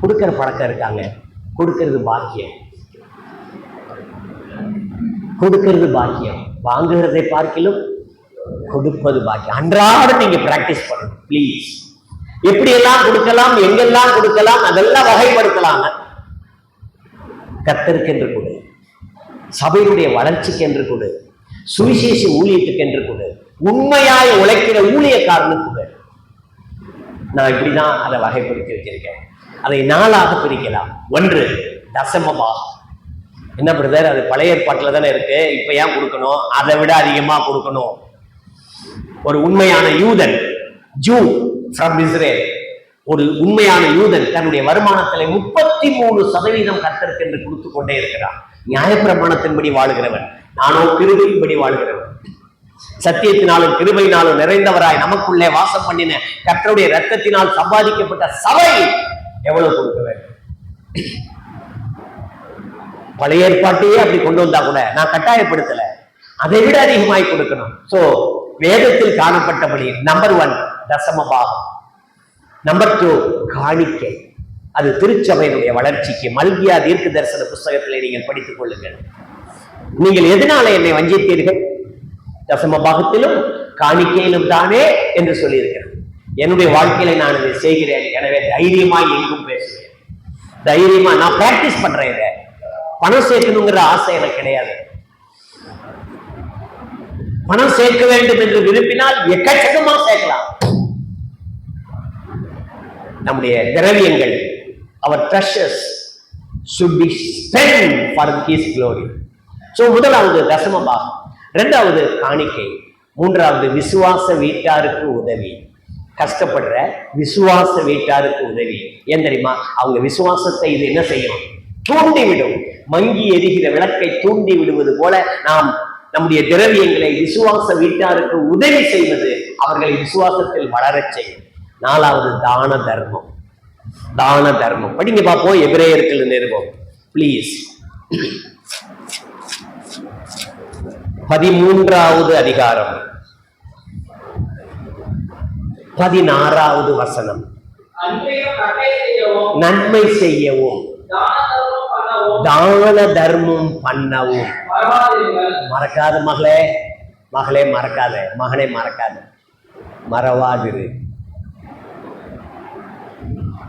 கொடுக்கிற பழக்கம் இருக்காங்க. கொடுக்கிறது பாக்கியம். கொடுக்கிறது பாக்கியம். வாங்குகிறதை பார்க்கிலும் கொடுப்பது பாக்கியம். அன்றாடம் நீங்க பிராக்டிஸ் பண்ணணும் பிளீஸ். எப்படி எல்லாம் கொடுக்கலாம், எங்கெல்லாம் கொடுக்கலாம், அதெல்லாம் வகைப்படுத்தலாங்க. கர்த்தருக்கு என்று கொடு, சபையுடைய வளர்ச்சிக்கு என்று கொடு, சுவிசேஷ ஊழியத்துக்கு என்று கொடு, உண்மையாய் உழைக்கிற ஊழியக்காரனுக்கு கொடு. நான் இப்படிதான் அதை வகைப்படுத்தி வச்சிருக்கேன். அதை 4ஆக பிரிக்கலாம். 1 தசமபாகம். என்ன பிரதர், அது பழைய ஏற்பாட்டுல தானே இருக்கு, இப்ப ஏன் கொடுக்கணும்? அதை விட அதிகமா கொடுக்கணும். ஒரு உண்மையான யூதன், ஜூ ஃப்ரம் இஸ்ரேல், ஒரு உண்மையான யூதன் தன்னுடைய வருமானத்திலே 33% கர்த்தருக்கு என்று கொடுத்து கொண்டே இருக்கிறான். நியாயப்பிரமாணத்தின்படி வாழுகிறவன், நானோ கிருபையின்படி வாழ்கிறவன். சத்தியத்தினாலும் கிருபையினாலும் நிறைந்தவராய் நமக்குள்ளே வாசம் பண்ணின கர்த்தருடைய ரத்தத்தினால் சம்பாதிக்கப்பட்ட சபை எவ்வளவு கொடுக்க வேண்டும்? பழைய ஏற்பாட்டையே அப்படி கொண்டு வந்தா கூட நான் கட்டாயப்படுத்தல, அதை விட அதிகமாய் கொடுக்கணும். சோ வேதத்தில் காணப்பட்டபடி நம்பர் 1 தசமபாகம், நம்பர் 2 காணிக்கை. அது திருச்சபையினுடைய வளர்ச்சிக்கு. மல்கியா தீர்க்க தரிசன புஸ்தகத்திலே நீங்கள் படித்துக் கொள்ளுங்கள். நீங்கள் எதனால என்னை வஞ்சித்தீர்கள்? தசம பாகத்திலும் காணிக்கையிலும் தானே என்று சொல்லியிருக்கிறேன். என்னுடைய வாழ்க்கையில நான் இதை செய்கிறேன், எனவே தைரியமாய் எங்கும் பேசுவேன். தைரியமா நான் பிராக்டிஸ் பண்றேன். இதை பணம் சேர்க்கணுங்கிற ஆசை எனக்கு கிடையாது. பணம் சேர்க்க வேண்டும் என்று விரும்பினால் எக்கச்சக்கமா சேர்க்கலாம். நம்முடைய திரவியங்கள், our treasures should be spent for his glory. So முதலாவது தசம பாகம், இரண்டாவது காணிக்கை, மூன்றாவது விசுவாச வீட்டாருக்கு உதவி. கஷ்டப்படுற விசுவாச வீட்டாருக்கு உதவி. ஏன் தெரியுமா? அவங்க விசுவாசத்தை இது என்ன செய்யும்? தூண்டிவிடும். மங்கி எரிகிற விளக்கை தூண்டி விடுவது போல நாம் நம்முடைய திரவியங்களை விசுவாச வீட்டாருக்கு உதவி செய்வது அவர்களை விசுவாசத்தில் வளரச் செய்யும். நாலாவது தான தர்மம். தான தர்மம் படிங்க பார்ப்போம். எபிரேயர்கள் நிருபம் பிளீஸ், 13வது அதிகாரம் 16வது வசனம். நன்மை செய்யவும் தான தர்மம் பண்ணவும் மறக்காத. மகளே மகளே மறக்காத, மகனே மறக்காத, மறவாதிரு.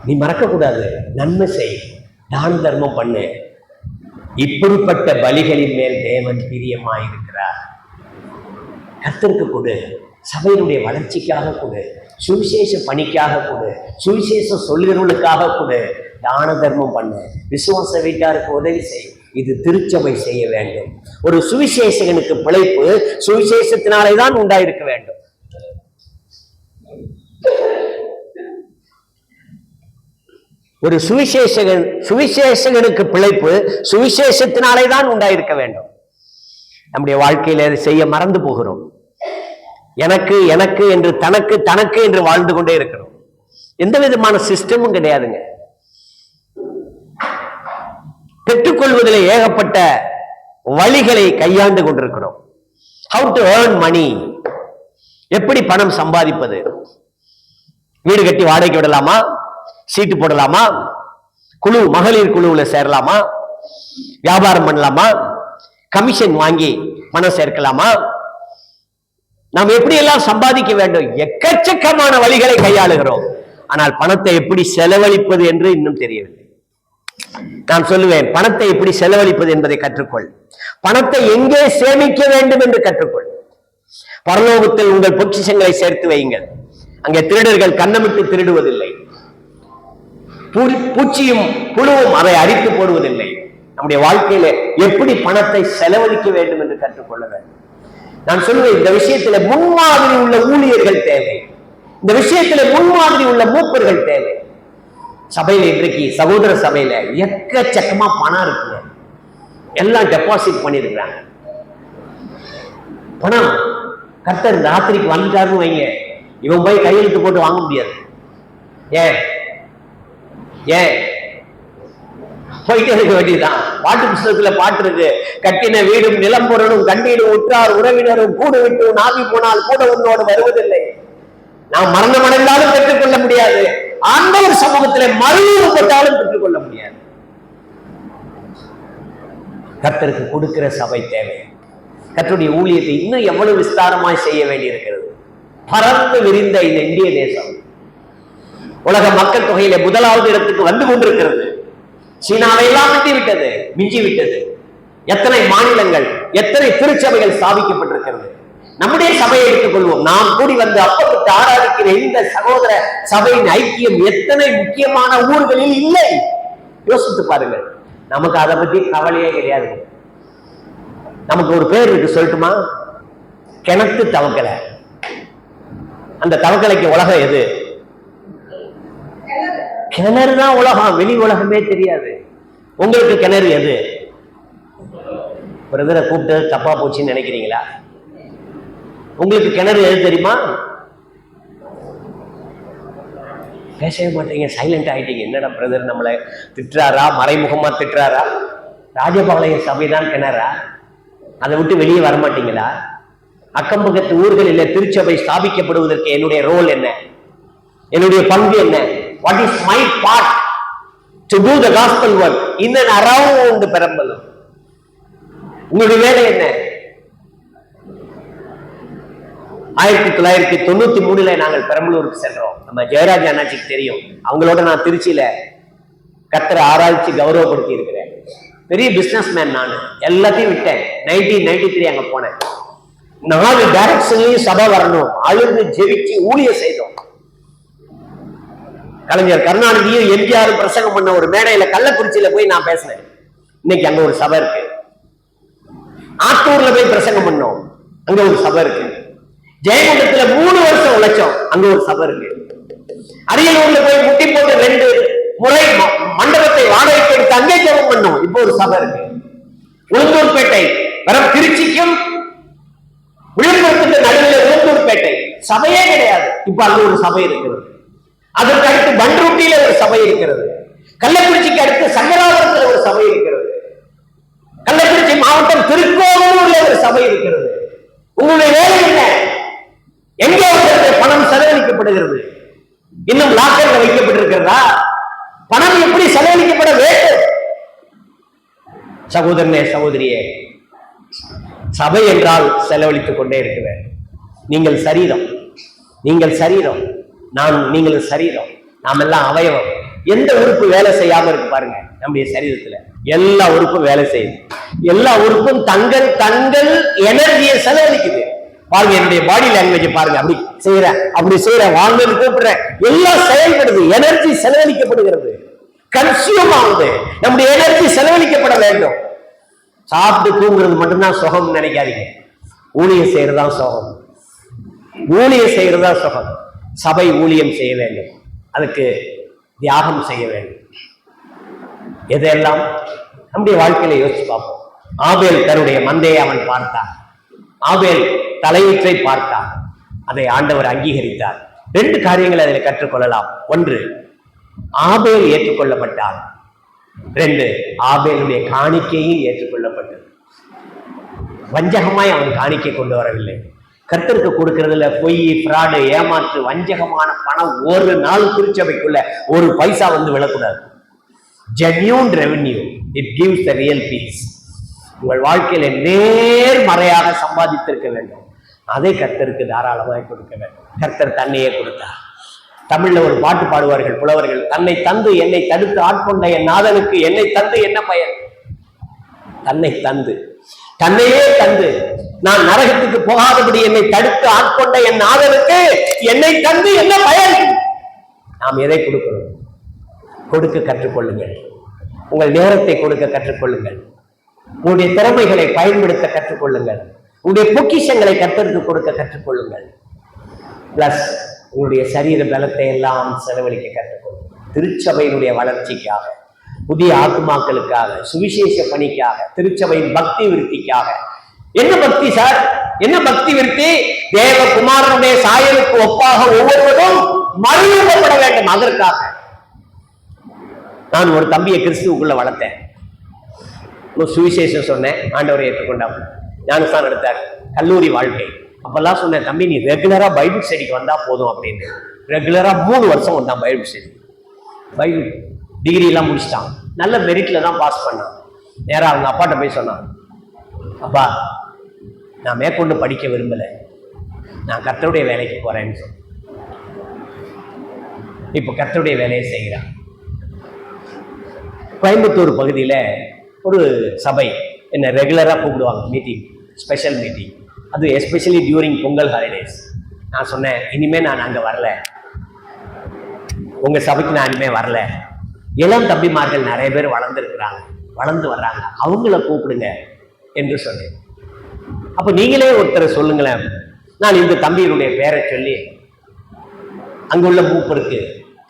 நீ மறக்க கூடாது. நன்மை செய், தான தர்மம் பண்ணு. இப்படிப்பட்ட பலிகளின் மேல் தேவன் பிரியமாயிருக்கிறார். கர்த்தருக்கு கொடு, சபையினுடைய வளர்ச்சிக்காக கொடு, சுவிசேஷ பணிக்காக கொடு, சுவிசேஷம் சொல்லுகிறவர்களுக்காக கொடு. தான தர்மம் பண்ணு, விசுவாச வீட்டாருக்கு உதவி செய். இது திருச்சபை செய்ய வேண்டும். ஒரு சுவிசேஷகனுக்கு பிழைப்பு சுவிசேஷத்தினாலே தான் உண்டாயிருக்க வேண்டும். ஒரு சுவிசேஷகனுக்கு பிழைப்பு சுவிசேஷத்தினாலே தான் உண்டாயிருக்க வேண்டும். நம்முடைய வாழ்க்கையில செய்ய மறந்து போகிறோம். எனக்கு எனக்கு என்று, தனக்கு தனக்கு என்று வாழ்ந்து கொண்டே இருக்கிறோம். எந்த விதமான சிஸ்டமும் கிடையாதுங்க. பெற்றுக்கொள்வதில் ஏகப்பட்ட வழிகளை கையாண்டு கொண்டிருக்கிறோம். How to earn money, எப்படி பணம் சம்பாதிப்பது? வீடு கட்டி வாடகைக்கு விடலாமா? சீட்டு போடலாமா? குழு, மகளிர் குழுவுல சேரலாமா? வியாபாரம் பண்ணலாமா? கமிஷன் வாங்கி பணம் சேர்க்கலாமா? நாம் எப்படி எல்லாம் சம்பாதிக்க வேண்டும்? எக்கச்சக்கமான வழிகளை கையாளுகிறோம். ஆனால் பணத்தை எப்படி செலவழிப்பது என்று இன்னும் தெரியவில்லை. நான் சொல்லுவேன், பணத்தை எப்படி செலவழிப்பது என்பதை கற்றுக்கொள். பணத்தை எங்கே சேமிக்க வேண்டும் என்று கற்றுக்கொள். பரலோகத்தில் உங்கள் பொக்கிஷங்களை சேர்த்து வையுங்கள். அங்கே திருடர்கள் கண்ணமிட்டு திருடுவதில்லை, பூச்சியும் புழுவும் அதை அரித்து போடுவதில்லை. நம்முடைய வாழ்க்கையில எப்படி பணத்தை செலவழிக்க வேண்டும் என்று கற்றுக்கொள்ள வேண்டும். நான் சொல்லுவேன், இந்த விஷயத்துல முன்மாதிரி உள்ள ஊழியர்கள் தேவை. இந்த விஷயத்துல முன்மாதிரி உள்ள மூப்பர்கள் தேவை. சபையில இன்றைக்கு சகோதர சபையில எக்கச்சக்கமா பணம் இருக்குங்க. எல்லாம் டெபாசிட் பண்ணிருக்கிறாங்க. பணம் கர்த்தர் ராத்திரிக்கு வந்துட்டாருன்னு வைங்க, இவன் போய் கையெழுத்து போட்டு வாங்க முடியாது. ஏன் ஏன் போயிட்டே இருக்க வேண்டியதுதான். பாட்டு புத்தகத்துல பாட்டு இருக்கு, கட்டின வீடும் நிலம்பொருளும் கண்ணீரும் உற்றார் உறவினரும் கூடு விட்டு நாவி போனால் கூட உன்னோடு வருவதில்லை. நாம் மரணம் அடைந்தாலும் பெற்றுக்கொள்ள முடியாது. ஆண்டவர் சமூகத்திலே மறுபட்டாலும் பெற்றுக்கொள்ள முடியாது. கர்த்தருக்கு கொடுக்கிற சபை தேவை. கர்த்தருடைய ஊழியத்தை இன்னும் எவ்வளவு விஸ்தாரமாய் செய்ய வேண்டி இருக்கிறது. பறந்து விரிந்த இந்த இந்திய தேசம் உலக மக்கள் தொகையில முதலாவது இடத்துக்கு வந்து கொண்டிருக்கிறது. சீனாவை எல்லாம் மிஞ்சி விட்டது. எத்தனை மாநிலங்கள், எத்தனை திருச்சபைகள் ஸ்தாபிக்கப்பட்டிருக்கிறது. நம்முடைய சபையை எடுத்துக் கொள்வோம். நாம் கூடி வந்து அப்பப்பட்டு ஆராதிக்கிற இந்த சகோதர சபையின் ஐக்கியம் எத்தனை முக்கியமான ஊர்களில் இல்லை. யோசித்து பாருங்கள். நமக்கு அதை பத்தி கவலையே கிடையாது. நமக்கு ஒரு பேர் இருக்கு, சொல்லட்டுமா? கிணத்து தவக்கலை. அந்த தவக்கலைக்கு உலகம் எது? கிணறு தான் உலகம், வெளி உலகமே தெரியாது. உங்களுக்கு கிணறு எது? ஒரு தடவை கூப்பிட்டு தப்பா போச்சுன்னு நினைக்கிறீங்களா? உங்களுக்கு கிணறு எது தெரியுமா? பேசவே மாட்டீங்க, சைலண்ட் ஆயிட்டீங்க. என்னடா பிரதர் நம்மளை திட்டுறாரா, மறைமுகமா திட்டுறாரா? ராஜபாளைய சபைதான் கிணறா? அதை விட்டு வெளியே வரமாட்டீங்களா? அக்கம் பக்கத்து ஊர்களில் திருச்சபை ஸ்தாபிக்கப்படுவதற்கு என்னுடைய ரோல் என்ன? என்னுடைய பங்கு என்ன? What is my part to do the gospel work in and around Perambalur? உங்களுடைய வேலை என்ன? 1993 நாங்கள் பெரம்பலூருக்கு சென்றோம். நம்ம ஜெயராஜ் அண்ணாச்சிக்கு தெரியும். அவங்களோட நான் திருச்சியில கர்த்தரை ஆராய்ச்சி கௌரவப்படுத்தி இருக்கிறேன். பெரிய பிசினஸ் மேன் நான். எல்லாத்தையும் விட்டேன். 1993 அங்க போனேன். 4 டைரக்ஷன்லயும் சபை வரணும், அழுது ஜெபிச்சு ஊழிய செய்தோம். கலைஞர் கருணாநிதியும் எம்ஜிஆரும் பிரசங்கம் பண்ண ஒரு மேடையில கள்ளக்குறிச்சியில போய் நான் பேசினேன். இன்னைக்கு அங்க ஒரு சபை இருக்கு. ஆத்தூர்ல போய் பிரசங்கம் பண்ணோம், அங்க ஒரு சபை இருக்கு. ஜெயங்கொண்டத்துல 3 வருஷம் உழைச்சோம், அங்க ஒரு சபை இருக்கு. அரியலூர்ல போய் முட்டி போட்டு 2 முறை மண்டபத்தை வாடகைக்கு எடுத்து அங்கே ஜெபம் பண்ணோம், இப்போ ஒரு சபை இருக்கு. உளுந்தூர்பேட்டை வரும் திருச்சிக்கும் விழுப்புரத்துக்கு நடுவில் உளுந்தூர்பேட்டை சபையே கிடையாது, இப்ப அங்க ஒரு சபை இருக்கிறது. அதற்கு அடுத்து பண்ருட்டியில ஒரு சபை இருக்கிறது. கள்ளக்குறிச்சிக்கு அடுத்து சங்கராபுரத்தில் ஒரு சபை இருக்கிறது. கள்ளக்குறிச்சி மாவட்டம் திருக்கோவிலூர்ல ஒரு சபை இருக்கிறது. உங்களுடைய வேலை என்ன? எங்கே பணம் செலவழிக்கப்படுகிறது? இன்னும் லாக்கர்ல வைக்கப்பட்டிருக்கிறதா? பணம் எப்படி செலவழிக்கப்பட வேண்டும்? சகோதரனே, சகோதரியே, சபை என்றால் செலவழித்துக் கொண்டே இருக்க வேண்டும். நீங்கள் சரீரம், நீங்கள் சரீரம், நீங்கள் சரீரம், நாம் எல்லாம் அவயவம். எந்த உறுப்பு வேலை செய்யாம இருக்கு பாருங்க? நம்முடைய சரீரத்துல எல்லா உறுப்பும் வேலை செய்யுது. எல்லா உறுப்பும் தங்கள் எனர்ஜியை செலவழிக்குது. பாருங்க, என்னுடைய பாடி லாங்குவேஜ் பாருங்க. அப்படி செய்யறேன், வாங்கன்னு கூப்பிடுறேன், எல்லாம் செயல்படுது. எனர்ஜி செலவழிக்கப்படுகிறது, கன்சியூம் ஆகுது. நம்முடைய எனர்ஜி செலவழிக்கப்பட வேண்டும். சாப்பிட்டு தூங்குறது மட்டும்தான் சுகம் நினைக்காதீங்க. ஊழியம் செய்யறதுதான் சுகம். ஊழியம் செய்யறதா சுகம். சபை ஊழியம் செய்ய வேண்டும், அதுக்கு தியாகம் செய்ய வேண்டும். எதையெல்லாம் நம்முடைய வாழ்க்கையில யோசிச்சு பார்ப்போம். ஆபேல் தன்னுடைய மந்தையை அவன் பார்த்தான். ஆபேல் தலையீற்றை பார்த்தான். அதை ஆண்டவர் அங்கீகரித்தார். 2 காரியங்களை அதில் கற்றுக்கொள்ளலாம். 1, ஆபேல் ஏற்றுக்கொள்ளப்பட்டான். 2, ஆபேலுடைய காணிக்கையும் ஏற்றுக்கொள்ளப்பட்டது. வஞ்சகமாய் அவன் காணிக்கை கொண்டு வரவில்லை. கர்த்தருக்கு கொடுக்கறதுல பொய், ஃப்ராடு, ஏமாற்று, வஞ்சகமான பணம் ஒரு நாள் திருச்சபைக்குள்ள ஒரு பைசா வந்து விழக்கூடாது. Genuine revenue, it gives the real peace. உங்கள் வாழ்க்கையில நேர்மறையாக சம்பாதித்திருக்க வேண்டும். அதை கர்த்தருக்கு தாராளமாக கொடுக்க வேண்டும். கர்த்தர் தன்னையே கொடுத்தார். தமிழ்ல ஒரு பாட்டு பாடுவார்கள் புலவர்கள், தன்னை தந்து என்னை தடுத்து ஆட்கொண்ட என் நாதனுக்கு என்னை தந்து என்ன பயன்? தன்னை தந்து, தன்னையே தந்து, நான் நரகத்துக்கு போகாதபடி என்னை தடுத்து ஆட்கொண்ட என் நாதனுக்கு என்னை தந்து என்ன பயன்? நாம் எதை கொடுக்கணும்? கொடுக்க கற்றுக்கொள்ளுங்கள். உங்கள் நேரத்தை கொடுக்க கற்றுக்கொள்ளுங்கள். உங்களுடைய திறமைகளை பயன்படுத்த கற்றுக்கொள்ளுங்கள். உங்களுடைய பொக்கிஷங்களை கர்த்தருக்கு கொடுக்க கற்றுக்கொள்ளுங்கள். பிளஸ் உங்களுடைய சரீர பலத்தை எல்லாம் செலவழிக்க கற்றுக்கொள்ளுங்கள். திருச்சபையினுடைய வளர்ச்சிக்காக, புதிய ஆத்மாக்களுக்காக, சுவிசேஷ பணிக்காக, திருச்சபையின் பக்தி விருத்திக்காக. என்ன பக்தி சார்? என்ன பக்தி விருத்தி? தேவகுமாரனுடைய சாயலுக்கு ஒப்பாக ஒவ்வொருவரும் மறுரூபப்பட வேண்டும். அதற்காக நான் ஒரு தம்பியை கிறிஸ்துவுக்குள்ள வளர்த்தேன். சுவிசேஷம் சொன்னேன், ஆண்டவரை ஏற்றுக்கொண்டாங்க, ஞானஸ்தானம் எடுத்தார். கல்லூரி வாழ்க்கை அப்பெல்லாம் சொன்னேன், தம்பி நீ ரெகுலரா பைபிள் ஸ்டடிக்கு வந்தா போதும் அப்படின்னு. ரெகுலரா 3 வருஷம் வந்தான் பைபிள் ஸ்டடி. பைபிள் டிகிரி எல்லாம் முடிச்சிட்டான். நல்ல மெரிட்ல தான் பாஸ் பண்ணான். நேரா அவங்க அப்பாட்ட போய் சொன்னான், அப்பா நான் மேற்கொண்டு படிக்க விரும்பல, நான் கர்த்தருடைய வேலைக்கு போறேன்னு சொன்னேன். இப்போ கர்த்தருடைய வேலையை செய்கிறான். கோயம்புத்தூர் பகுதியில ஒரு சபை என்ன ரெகுலரா கூப்பிடுவாங்க மீட்டிங், ஸ்பெஷல் மீட்டிங். அது எஸ்பெஷலி டியூரிங் பொங்கல் ஹாலிடேஸ். நான் சொன்னேன், இனிமே நான் அங்கே வரல, உங்க சபைக்கு நான் இனிமே வரல. இளம் தம்பிமார்கள் நிறைய பேர் வளர்ந்துருக்கிறாங்க, வளர்ந்து வர்றாங்க, அவங்கள கூப்பிடுங்க என்று சொன்னேன். அப்போ நீங்களே ஒருத்தரை சொல்லுங்களேன். நான் இந்த தம்பியினுடைய பேரை சொல்லி அங்குள்ள மூப்பருக்கு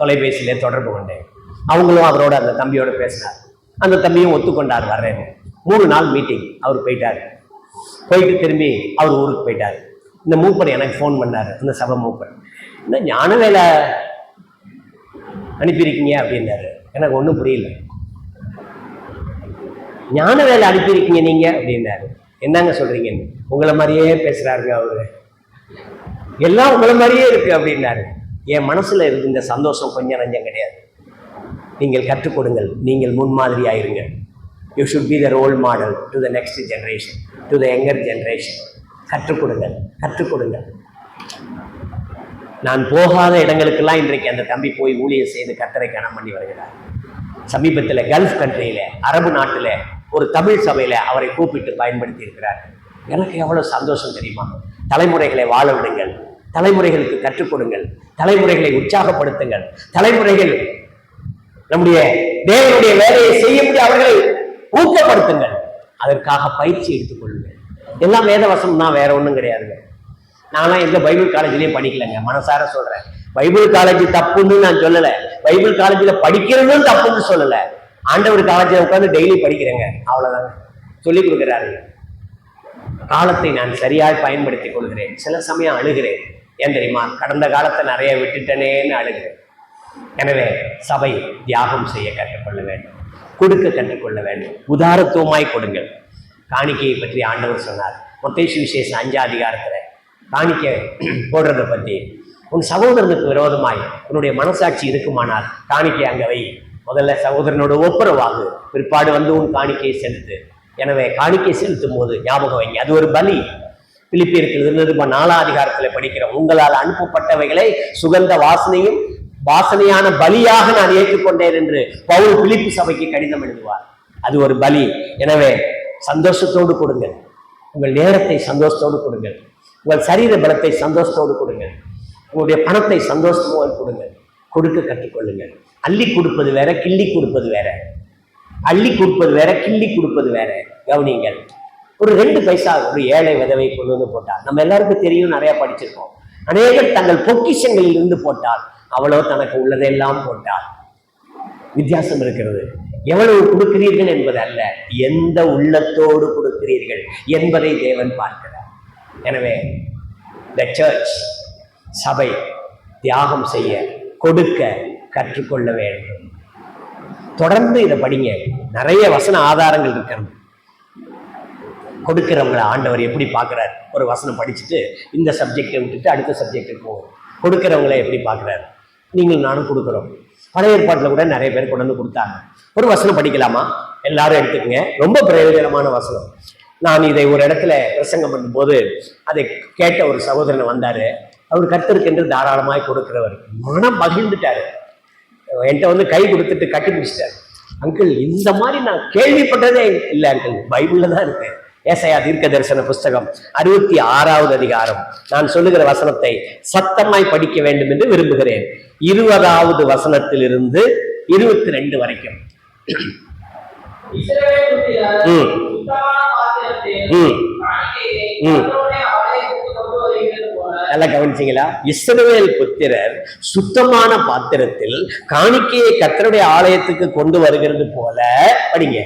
தொலைபேசியிலே தொடர்பு கொண்டேன். அவங்களும் அவரோட அந்த தம்பியோட பேசினார். அந்த தம்பியும் ஒத்துக்கொண்டார் வர்றேன். 3 நாள் மீட்டிங். அவர் போயிட்டார். போயிட்டு திரும்பி அவர் ஊருக்கு போயிட்டார். இந்த மூப்பர் எனக்கு ஃபோன் பண்ணார், இந்த சபை மூப்பர், இந்த ஞான வேலை அனுப்பியிருக்கீங்க அப்படின்னாரு. எனக்கு ஒன்றும் புரியல. ஞான வேலை அனுப்பியிருக்கீங்க நீங்க அப்படின்னாரு. என்னங்க சொல்றீங்கன்னு. உங்களை மாதிரியே பேசுறாருங்க அவரு, எல்லாம் உங்களை மாதிரியே இருக்கு அப்படின்னாரு. என் மனசுல இருக்கு இந்த சந்தோஷம் கொஞ்சம் நஞ்சம் கிடையாது. நீங்கள் கற்றுக் கொடுங்கள், நீங்கள் முன்மாதிரி ஆயிருங்க. You should be the role model to the next generation, to the younger generation. கற்றுக் கொடுங்கள், கற்றுக் கொடுங்கள். நான் போகாத இடங்களுக்கெல்லாம் இன்றைக்கு அந்த தம்பி போய் ஊழியர் செய்து கர்த்தரை கனம் பண்ணி வருகிறார். சமீபத்தில் கல்ஃப் கண்ட்ரியில, அரபு நாட்டுல ஒரு தமிழ் சபையில அவரை கூப்பிட்டு பயன்படுத்தி இருக்கிறார். எனக்கு எவ்வளவு சந்தோஷம் தெரியுமா? தலைமுறைகளை வாழ விடுங்கள், தலைமுறைகளுக்கு கற்றுக் கொடுங்கள், தலைமுறைகளை உற்சாகப்படுத்துங்கள், தலைமுறைகள் நம்முடைய தேவனுடைய வேலையை செய்ய முடிய அவர்களை ஊக்கப்படுத்துங்கள். அதற்காக பயிற்சி எடுத்துக் கொள்ளுங்கள். எல்லாம் வேத வசனம் தான், வேற ஒண்ணும் கிடையாதுங்க. நான்லாம் எந்த பைபிள் காலேஜ்லயும் படிக்கலைங்க, மனசார சொல்றேன். பைபிள் காலேஜ் தப்புன்னு நான் சொல்லல, பைபிள் காலேஜ்ல படிக்கிறதும் தப்புன்னு சொல்லல. ஆண்டவர் காலேஜ்ல உட்காந்து டெய்லி படிக்கிறேங்க, அவ்வளவுதாங்க. சொல்லிக் கொடுக்கிறாரு. காலத்தை நான் சரியாய் பயன்படுத்திக் கொள்கிறேன். சில சமயம் அழுகிறேன். ஏன் தெரியுமா? கடந்த காலத்தை நிறைய விட்டுட்டனேன்னு அழுகிறேன். எனவே சபை தியாகம் செய்ய கற்றுக்கொள்ள வேண்டும், கொடுக்க கற்றுக்கொள்ள வேண்டும். உதாரத்துவமாய் கொடுங்கள். காணிக்கையை பற்றி ஆண்டவர் சொன்னார். மத்தேயு சுவிசேஷம் 5ஆம் அதிகாரத்துல காணிக்கை போடுறதை பற்றி, உன் சகோதரனுக்கு விரோதமாய் உன்னுடைய மனசாட்சி இருக்குமானால் காணிக்கை அங்க வை. முதல்ல சகோதரனோட ஒப்புரவாகு, பிற்பாடு வந்து உன் காணிக்கையை செலுத்து. எனவே காணிக்கை செலுத்தும் போது ஞாபகம் வைங்க, அது ஒரு பலி. பிலிப்பியருக்கு 4ஆம் அதிகாரத்துல படிக்கிறோம். உங்களால் அனுப்பப்பட்டவைகளை சுகந்த வாசனையான பலியாக நான் ஏற்றுக்கொண்டேன் என்று பவுல் பிலிப்பி சபைக்கு கடிதம் எழுதுவார். அது ஒரு பலி. எனவே சந்தோஷத்தோடு கொடுங்கள், உங்கள் நேரத்தை சந்தோஷத்தோடு கொடுங்கள், உங்கள் சரீர பலத்தை சந்தோஷத்தோடு கொடுங்கள், உங்களுடைய பணத்தை சந்தோஷத்தோடு கொடுங்கள். கொடுக்க கற்றுக்கொள்ளுங்கள். அள்ளி கொடுப்பது வேற, கிள்ளி கொடுப்பது வேற. அள்ளி கொடுப்பது வேற, கிள்ளி கொடுப்பது வேற. கவனிங்கள். ஒரு 2 பைசா ஒரு ஏழை விதவை கொண்டு வந்து போட்டார். நம்ம எல்லாருக்கும் தெரியும், நிறைய படிச்சிருக்கோம். அநேகர் தங்கள் பொக்கிஷங்களில் இருந்து போட்டால், அவளோ தனக்கு உள்ளதெல்லாம் போட்டால். வித்தியாசம் இருக்கிறது. எவ்வளவு கொடுக்கிறீர்கள் என்பது அல்ல, எந்த உள்ளத்தோடு கொடுக்கிறீர்கள் என்பதை தேவன் பார்க்கிறார். எனவே the church, சபை தியாகம் செய்ய, கொடுக்க கற்றுக்கொள்ள வேண்டும். தொடர்ந்து இதை படிங்க. நிறைய வசன ஆதாரங்கள் இருக்கிறது. கொடுக்கிறவங்களை ஆண்டவர் எப்படி பார்க்கிறார்? ஒரு வசனம் படிச்சுட்டு இந்த சப்ஜெக்டை விட்டுட்டு அடுத்த சப்ஜெக்டுக்கு போகும். கொடுக்கிறவங்களை எப்படி பார்க்கிறார்? நீங்கள் நானும் கொடுக்குறோம். பழைய ஏற்பாட்டில் கூட நிறைய பேர் கொண்டு வந்து கொடுத்தாங்க. ஒரு வசனம் படிக்கலாமா? எல்லாரும் எடுத்துக்கங்க. ரொம்ப பிரயோஜனமான வசனம். நான் இதை ஒரு இடத்துல பிரசங்கம் பண்ணும்போது அதை கேட்ட ஒரு சகோதரன் வந்தாரு. அவர் கர்த்தருக்கென்று தாராளமாய் கொடுக்கிறவர். மனம் மகிழ்ந்துட்டாரு. என்கிட்ட வந்து கை கொடுத்துட்டு கட்டி பிடிச்சிட்டாரு. அங்கிள், இந்த மாதிரி நான் கேள்விப்பட்டதே இல்லை அங்கிள், பைபிள்ல தான் இருக்கு. ஏசாயா தீர்க்க தரிசன புஸ்தகம் 66ஆவது அதிகாரம். நான் சொல்லுகிற வசனத்தை சத்தமாய் படிக்க வேண்டும் என்று விரும்புகிறேன். 20ஆவது வசனத்திலிருந்து 22 வரைக்கும். நல்லா கவனிச்சீங்களா? இஸ்ரவேல் புத்திரர் சுத்தமான பாத்திரத்தில் காணிக்கையை கர்த்தருடைய ஆலயத்துக்கு கொண்டு வருகிறது போல படிங்க.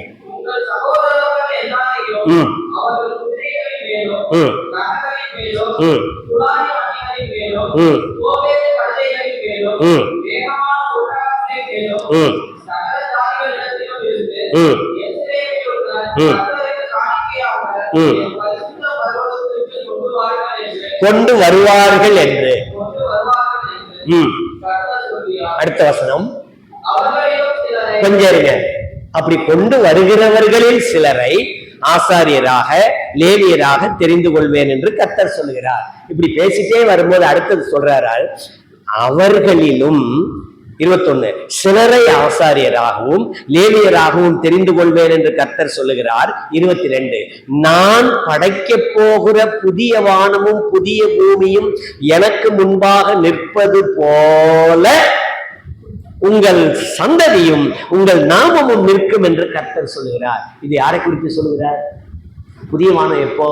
கொண்டு வருவார்கள் என்று. அடுத்த வசனம் கொஞ்சம் இருங்க. அப்படி கொண்டு வருகிறவர்களில் சிலரை ஆசாரியராக லேவியராக தெரிந்து கொள்வேன் என்று கர்த்தர் சொல்லுகிறார். இப்படி பேசிட்டே வரும்போது அடுத்தது சொல்றார், அவர்களிலும் 21 சிலரை ஆசாரியராகவும் லேவியராகவும் தெரிந்து கொள்வேன் என்று கர்த்தர் சொல்லுகிறார். 22 நான் படைக்க போகிற புதிய வானமும் புதிய பூமியும் எனக்கு முன்பாக நிற்பது போல உங்கள் சந்ததியும் உங்கள் நாமமும் நிற்கும் என்று கர்த்தர் சொல்லுகிறார். இது யாரை குறித்து சொல்லுகிறார்? புதிய வானம் எப்போ?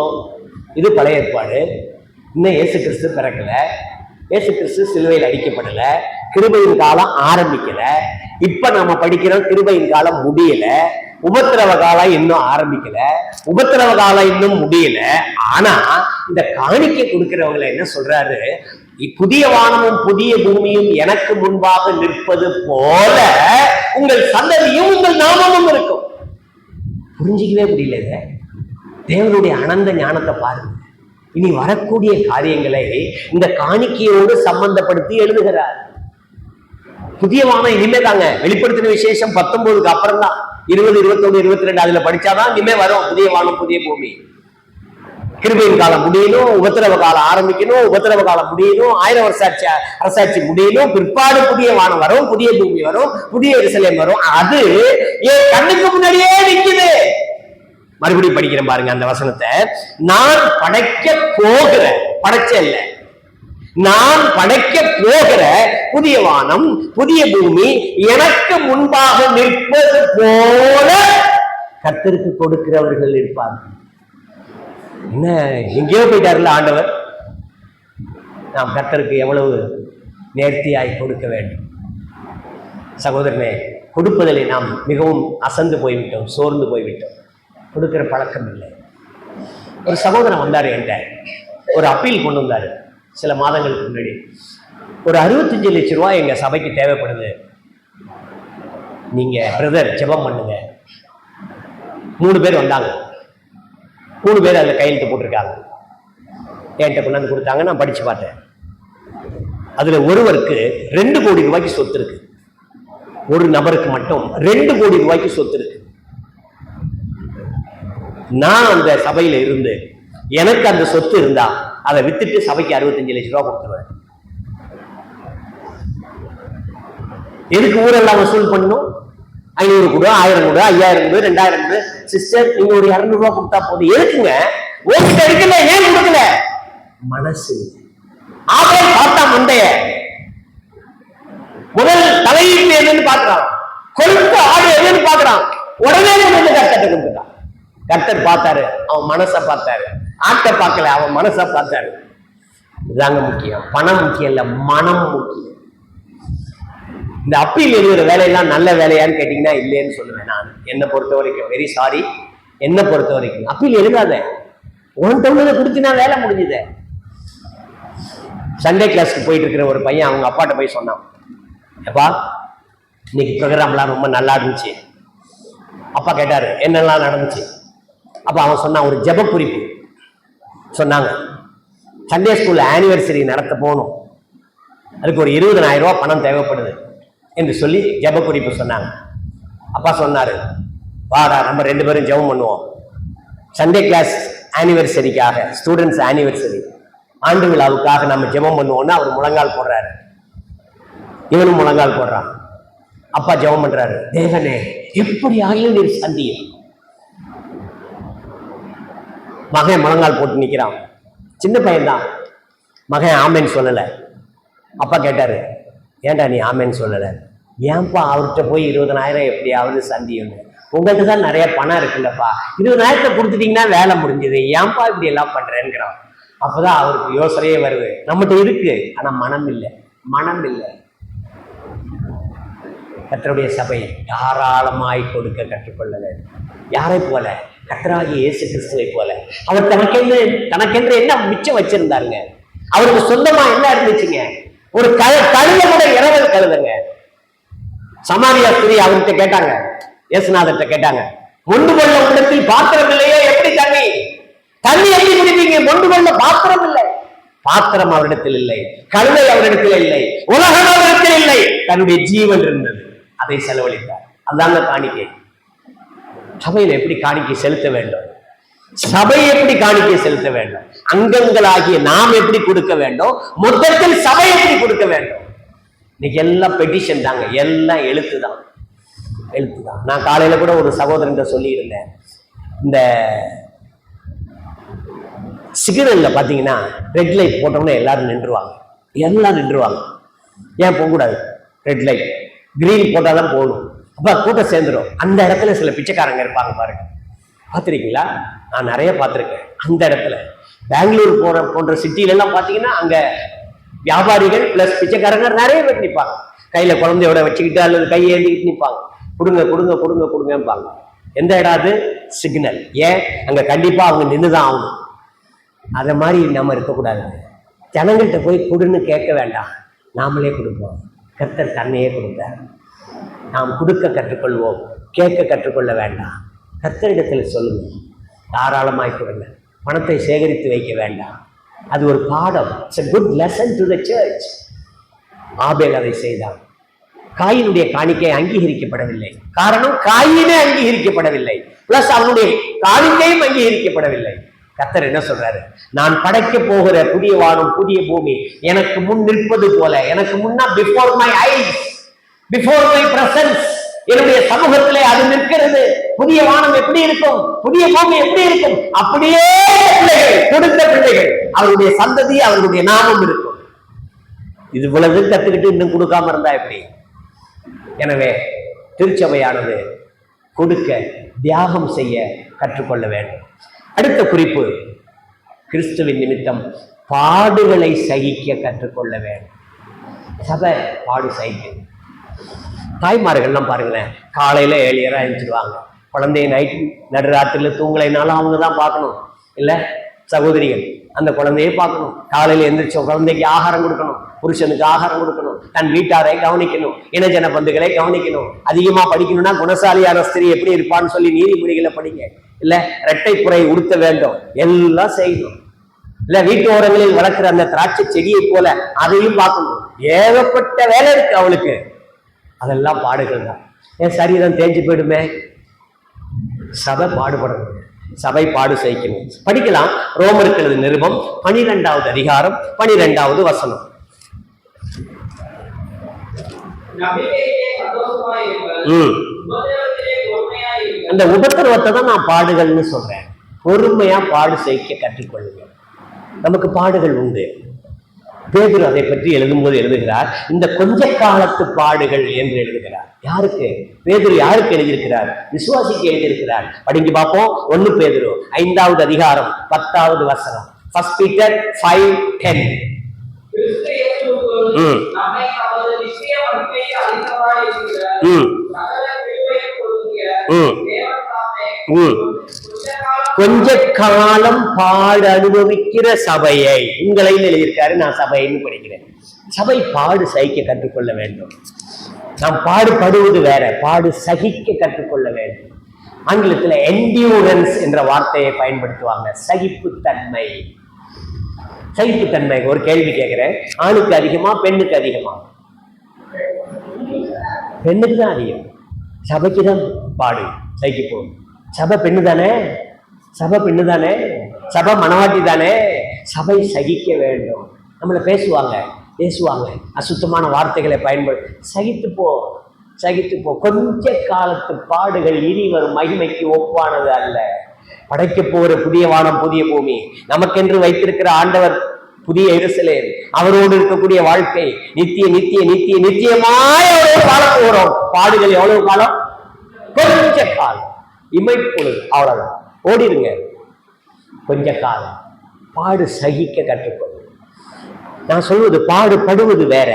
இது பழைய ஏற்பாடு. இன்னும் இயேசு கிறிஸ்து பிறக்கல, இயேசு கிறிஸ்து சிலுவையில் அடிக்கப்படல, கிருபையின் காலம் ஆரம்பிக்கல. இப்ப நாம படிக்கிறோம், கிருபையின் காலம் முடியல, உபத்திரவ காலம் இன்னும் ஆரம்பிக்கல, உபத்திரவ காலம் இன்னும் முடியல. ஆனா இந்த காணிக்கை கொடுக்கிறவங்களை என்ன சொல்றாரு? புதிய வானமும் புதிய பூமியும் எனக்கு முன்பாக நிற்பது போல உங்கள் சந்ததியும் உங்கள் நாமமும் இருக்கும். புரிஞ்சிக்கவே முடியல. தேவனுடைய அனந்த ஞானத்தை பாருங்க. இனி வரக்கூடிய காரியங்களை இந்த காணிக்கையோடு சம்பந்தப்படுத்தி எழுதுகிறார். புதிய வானம் இனிமே தாங்க. வெளிப்படுத்தின விசேஷம் 19க்கு அப்புறம் தான், 20, 21, 22 அதுல படிச்சாதான் இனிமே வரும் புதிய வானம் புதிய பூமி. கிருபையின் காலம் முடியணும், உபத்திரவ காலம் ஆரம்பிக்கணும், உபத்திரவ காலம் முடியணும், 1000 வருஷ அரசாட்சி முடியணும், பிற்பாடு புதிய வானம் வரும், புதிய பூமி வரும், புதிய எருசலேம் வரும். அது என் கண்ணுக்கு முன்னாடியே நிக்குது. மறுபடியும் படிக்கிறேன் பாருங்க அந்த வசனத்தை. நான் படைக்க போகிற, படைச்ச இல்ல, நான் படைக்க போகிற புதிய வானம் புதிய பூமி எனக்கு முன்பாக நிற்பது போல கர்த்தருக்கு கொடுக்கிறவர்கள் இருப்பார்கள். என்ன எங்கேயோ போயிட்டாருல ஆண்டவர். நாம் கர்த்தருக்கு எவ்வளவு நேர்த்தியாய் கொடுக்க வேண்டும். சகோதரனே, கொடுப்பதிலே நாம் மிகவும் அசந்து போய்விட்டோம், சோர்ந்து போய்விட்டோம். கொடுக்கிற பழக்கம் இல்லை. ஒரு சகோதரன் வந்தாரு என்கிட்ட, ஒரு அப்பீல் கொண்டு வந்தாரு சில மாதங்களுக்கு முன்னாடி. ஒரு 65 லட்சம் ரூபாய் எங்க சபைக்கு தேவைப்படுது, நீங்க பிரதர் ஜெபம் பண்ணுங்க. 3 பேர் வந்தாங்க, 3 பேர் அதில் கையெழுத்து போட்டிருக்காங்க. என்கிட்ட கொண்டாந்து கொடுத்தாங்க. நான் படிச்சு பார்த்தேன். அதுல ஒருவருக்கு 2 கோடி ரூபாய்க்கு சொத்து இருக்கு. ஒரு நபருக்கு மட்டும் 2 கோடி ரூபாய்க்கு சொத்து இருக்கு. நான் அந்த சபையில இருந்து எனக்கு அந்த சொத்து இருந்தா அதை வித்துட்டு சபைக்கு 65 லட்சம் ரூபாய் கொடுத்துருவேன். எதுக்கு ஊரெல்லாம் வசூல் பண்ணணும்? 500 கூட, 1000 கூட, 5000 கூட, 2000 கூட. சிஸ்டர், நீங்க ஒரு 200 ரூபாய் கொடுத்தா போதும். எதுக்குங்க? ஓட்டு எடுக்கல, ஏன் கொடுக்கல? மனசு. ஆபரேட் பார்த்தா முந்தைய முதல் தலையீட்டு எதுன்னு பாக்குறான், கொழுப்பு ஆடு எதுன்னு பாக்குறான். உடனே கர்த்தத்தை கொடுத்துட்டான். கர்த்தர் பார்த்தாரு, அவன் மனசை பார்த்தாரு. ஆட்டை பார்க்கல, அவன் மனசை பார்த்தாரு. இதாங்க முக்கியம். பணம் முக்கியம் இல்ல, மனம் முக்கியம். இந்த அப்பீல் எழுதுற வேலையெல்லாம் நல்ல வேலையான்னு கேட்டீங்கன்னா இல்லைன்னு சொல்லுவேன் நான். என்னை பொறுத்த வரைக்கும் வெரி சாரி. என்னை பொறுத்த வரைக்கும் அப்பீல் எழுதாத. 1,000 கொடுத்தினா வேலை முடிஞ்சுது. சண்டே கிளாஸ்க்கு போயிட்டு இருக்கிற ஒரு பையன் அவங்க அப்பாட்ட போய் சொன்னான், அப்பா இன்னைக்கு ப்ரோக்ராம்லாம் ரொம்ப நல்லா இருந்துச்சு. அப்பா கேட்டாரு என்னெல்லாம் நடந்துச்சு. அப்ப அவன் சொன்னான், ஒரு ஜெப குறிப்பு சொன்னாங்க. சண்டே ஸ்கூல்ல ஆனிவர்சரி நடத்த போகணும், அதுக்கு ஒரு 20,000 ரூபாய் பணம் தேவைப்படுது என்று சொல்லி ஜெப குறிப்பு சொன்னாங்க. அப்பா சொன்னாரு, வாடா நம்ம 2 பேரும் ஜெபம் பண்ணுவோம். சண்டே கிளாஸ் ஆனிவர்சரிக்காக, ஸ்டூடெண்ட்ஸ் ஆனிவர்சரி ஆண்டு விழாவுக்காக நம்ம ஜெபம் பண்ணுவோம்னு அவர் முழங்கால் போடுறாரு. இவனும் முழங்கால் போடுறான். அப்பா ஜெபம் பண்றாரு, தேவனே எப்படி ஆகியும் நீர் சந்தியும். மகன் முழங்கால் போட்டு நிக்கிறான். சின்ன பையன்தான். மகன் ஆமேன்னு சொல்லல. அப்பா கேட்டாரு, ஏன்டா நீ ஆமேன்னு சொல்லல? ஏன்பா அவர்கிட்ட போய் 20,000 எப்படியாவது சந்தியும்? உங்கள்கிட்ட தான் நிறைய பணம் இருக்குல்லப்பா, 20,000 கொடுத்துட்டீங்கன்னா வேலை முடிஞ்சது, ஏன்பா இப்படி எல்லாம் பண்றேங்கிறான். அப்பதான் அவருக்கு யோசனையே வருது, நம்மகிட்ட இருக்கு ஆனா மனம் இல்லை, மனம் இல்லை. கர்த்தருடைய சபை தாராளமாய் கொடுக்க கற்றுக்கொள்ள வேண்டும். யாரை போல? கர்த்தராகிய இயேசு கிறிஸ்துவை போல. அவர் தனக்கென்று என்ன மிச்சம் வச்சிருந்தாருங்க? அவருக்கு சொந்தமா என்ன இருந்துச்சுங்க? ஒரு கழுத கூட இரவல் கழுதுங்க. சமாரியா ஸ்திரீ அவர்கிட்ட கேட்டாங்க, இயேசுநாதர்கிட்ட கேட்டாங்க, மொண்டு கொள்ள உள்ளத்தில் பாத்திரம் இல்லையே, எப்படி தண்ணி எப்படி குடிப்பீங்க? மொண்டு கொள்ள பாத்திரம் இல்லை. பாத்திரம் அவரிடத்தில் இல்லை, கழுதை அவரிடத்தில் இல்லை, உலகம் அவரிடத்தில் இல்லை. தன்னுடைய ஜீவன் இருந்தது, அதை செலவழித்தார். அதாங்க காணிக்கை. சபையில் எப்படி காணிக்கை செலுத்த வேண்டும்? சபை எப்படி காணிக்கை செலுத்த வேண்டும்? அங்கங்களாகிய நாம் எப்படி கொடுக்க வேண்டும்? மொத்தத்தில் சபை எப்படி கொடுக்க வேண்டும்? இன்னைக்கு எல்லாம் பெட்டிஷன் தாங்க, எல்லாம் எழுத்துதான், எழுத்துதான். நான் காலையில கூட ஒரு சகோதரன் சொல்லி இருந்தேன், இந்த சிக்னல்ல பாத்தீங்கன்னா ரெட் லைட் போட்டோம்னா எல்லாரும் நின்றுவாங்க, எல்லாம் நின்றுவாங்க. ஏன் போகக்கூடாது? ரெட் லைட் கிரீன் போட்டாதான் போகணும். அப்ப கூட்டம் சேர்ந்துடும். அந்த இடத்துல சில பிச்சைக்காரங்க இருப்பாங்க பாருங்க, பார்த்துருக்கீங்களா? நான் நிறைய பார்த்துருக்கேன். அந்த இடத்துல பெங்களூர் போன்ற சிட்டில எல்லாம் பாத்தீங்கன்னா அங்க வியாபாரிகள் பிளஸ் பிச்சைக்காரங்க நிறைய பேர் நிற்பாங்க. கையில குழந்தையோட வச்சுக்கிட்டு அல்லது கையை ஏந்திக்கிட்டு நிற்பாங்க. கொடுங்க கொடுங்க கொடுங்க கொடுங்கப்பாங்க. எந்த இடம் அது? சிக்னல். ஏன்? அங்க கண்டிப்பா அவங்க நின்றுதான் ஆகணும். அதை மாதிரி நம்ம இருக்கக்கூடாது. ஜனங்கள்கிட்ட போய் கொடுன்னு கேட்க வேண்டாம், நாமளே கொடுப்போம். கர்த்தர் தன்னையே கொடுத்தார். நாம் கொடுக்க கற்றுக்கொள்வோம், கேட்க கற்றுக்கொள்ள வேண்டாம். கர்த்தரிடத்தில் சொல்லுங்க, தாராளமாய் கொடுங்க. பணத்தை சேகரித்து வைக்க வேண்டாம். அது ஒரு பாடம். It's a good lesson to the church. ஆபேல் அதை செய்தான். காயினுடைய காணிக்கை அங்கீகரிக்கப்படவில்லை. காரணம், காயினே அங்கீகரிக்கப்படவில்லை, பிளஸ் அவனுடைய காணிக்கையும் அங்கீகரிக்கப்படவில்லை. கர்த்தர் என்ன சொல்றாரு? நான் படைக்க போகிற புதிய வானம் புதிய பூமி எனக்கு முன் நிற்பது போல, எனக்கு முன்னா before my eyes, before my presence, என்னுடைய சமூகத்திலே அது நிற்கிறது. புதிய வானம் எப்படி இருக்கும், புதிய பூமி எப்படி இருக்கும், அப்படியே பிள்ளைகள், கொடுத்த பிள்ளைகள், அவருடைய சந்ததி, அவருடைய நாமம் இருக்கும். இது இவ்வளவு கத்துக்கிட்டு இன்னும் கொடுக்காம இருந்தா எப்படி? எனவே திருச்சபையானது கொடுக்க, தியாகம் செய்ய கற்றுக்கொள்ள வேண்டும். அடுத்த குறிப்பு, கிறிஸ்துவின் நிமித்தம் பாடுகளை சகிக்க கற்றுக்கொள்ள வேண்டும். சபை பாடு சகிக்க. தாய்மார்கள்லாம் பாருங்களேன், காலையில 7:30 எழுந்திருவாங்க. குழந்தைய நைட் நடுராத்திரில தூங்கலைனாலும் அவங்க தான் பார்க்கணும். இல்லை சகோதரிகள் அந்த குழந்தையை பார்க்கணும். காலையில எந்திரிச்ச குழந்தைக்கு ஆகாரம் கொடுக்கணும், புருஷனுக்கு ஆகாரம் கொடுக்கணும், தன் வீட்டாரை கவனிக்கணும், இனஜன பந்துகளை கவனிக்கணும். அதிகமா படிக்கணும்னா குணசாலியான ஸ்திரீ எப்படி இருப்பான்னு சொல்லி நீதிமொழிகளை படிங்க. இல்ல இரட்டை புரை உடுத்த வேண்டும், எல்லாம் செய்யணும். இல்ல வீட்டு ஓரங்களில் வளர்க்கிற அந்த திராட்சை செடியை போல அதையும் பார்க்கணும். ஏகப்பட்ட வேலை இருக்கு அவளுக்கு. அதெல்லாம் பாடுகள் தான். என் சரீரம் தேஞ்சு போயிடுமே. சபை பாடுபடணும், சபை பாடு சகிக்கணும். படிக்கலாம். ரோமருக்கு எழுதின நிருபம் 12வது அதிகாரம் 12வது வசனம். அந்த உபத்திரவத்தை தான் நான் பாடுகள்னு சொல்றேன். பொறுமையா பாடு சகிக்க கற்றுக்கொள்ளுங்க. நமக்கு பாடுகள் உண்டு. பேதுரு அதை பற்றி எழுதும்போது எழுதுகிறார், இந்த கொஞ்ச காலத்து பாடுகள் என்று எழுதுகிறார். யாருக்கு? பேதுரு யாருக்கு எழுதியிருக்கிறார்? விசுவாசிக்கு எழுதியிருக்கிறார். படிங்க பார்ப்போம். 1 பேதுரு 5வது அதிகாரம் 10வது வசனம். 1 Peter 5:10. கொஞ்ச காலம் பாடு அனுபவிக்கிற சபையை, உங்களை எழுதியிருக்காரு, நான் சபைன்னு படிக்கிறேன். சபை பாடு சகிக்க கற்றுக்கொள்ள வேண்டும். நாம் பாடுபடுவது வேற, பாடு சகிக்க கற்றுக்கொள்ள வேண்டும். ஆங்கிலத்தில் என்டியூரன்ஸ் என்ற வார்த்தையை பயன்படுத்துவாங்க. சகிப்புத்தன்மை. சகிப்புத்தன்மை. ஒரு கேள்வி கேட்கிறேன், ஆணுக்கு அதிகமா பெண்ணுக்கு அதிகமா? பெண்ணுக்கு தான் அதிகம். சபைக்கு தான் பாடு சகிக்க போகும். சபை பெண்ணு தானே, சபை பெண்ணு தானே, சபை மனவாட்டி தானே. சபை சகிக்க வேண்டும். நம்மளை பேசுவாங்க, அசுத்தமான வார்த்தைகளை பயன்படுத்தி சகித்து போ, சகித்து போ. கொஞ்ச காலத்து பாடுகள் இனி வரும் மகிமைக்கு ஒப்பானது அல்ல. படைக்க போகிற புதிய வானம் புதிய பூமி, நமக்கென்று வைத்திருக்கிற ஆண்டவர் புதிய எருசலேம், அவரோடு இருக்கக்கூடிய வாழ்க்கை நித்திய நித்திய நித்திய நித்தியமாய் அவரோடு வாழ போகிறோம். பாடுகள் எவ்வளவு காலம்? கொஞ்ச காலம், இமைப்பொழுது, அவ்வளவுதான். ஓடிடுங்க. கொஞ்ச காலம் பாடு சகிக்க கற்றுக்கொள்ளும். நான் சொல்வது பாடுபடுவது வேற.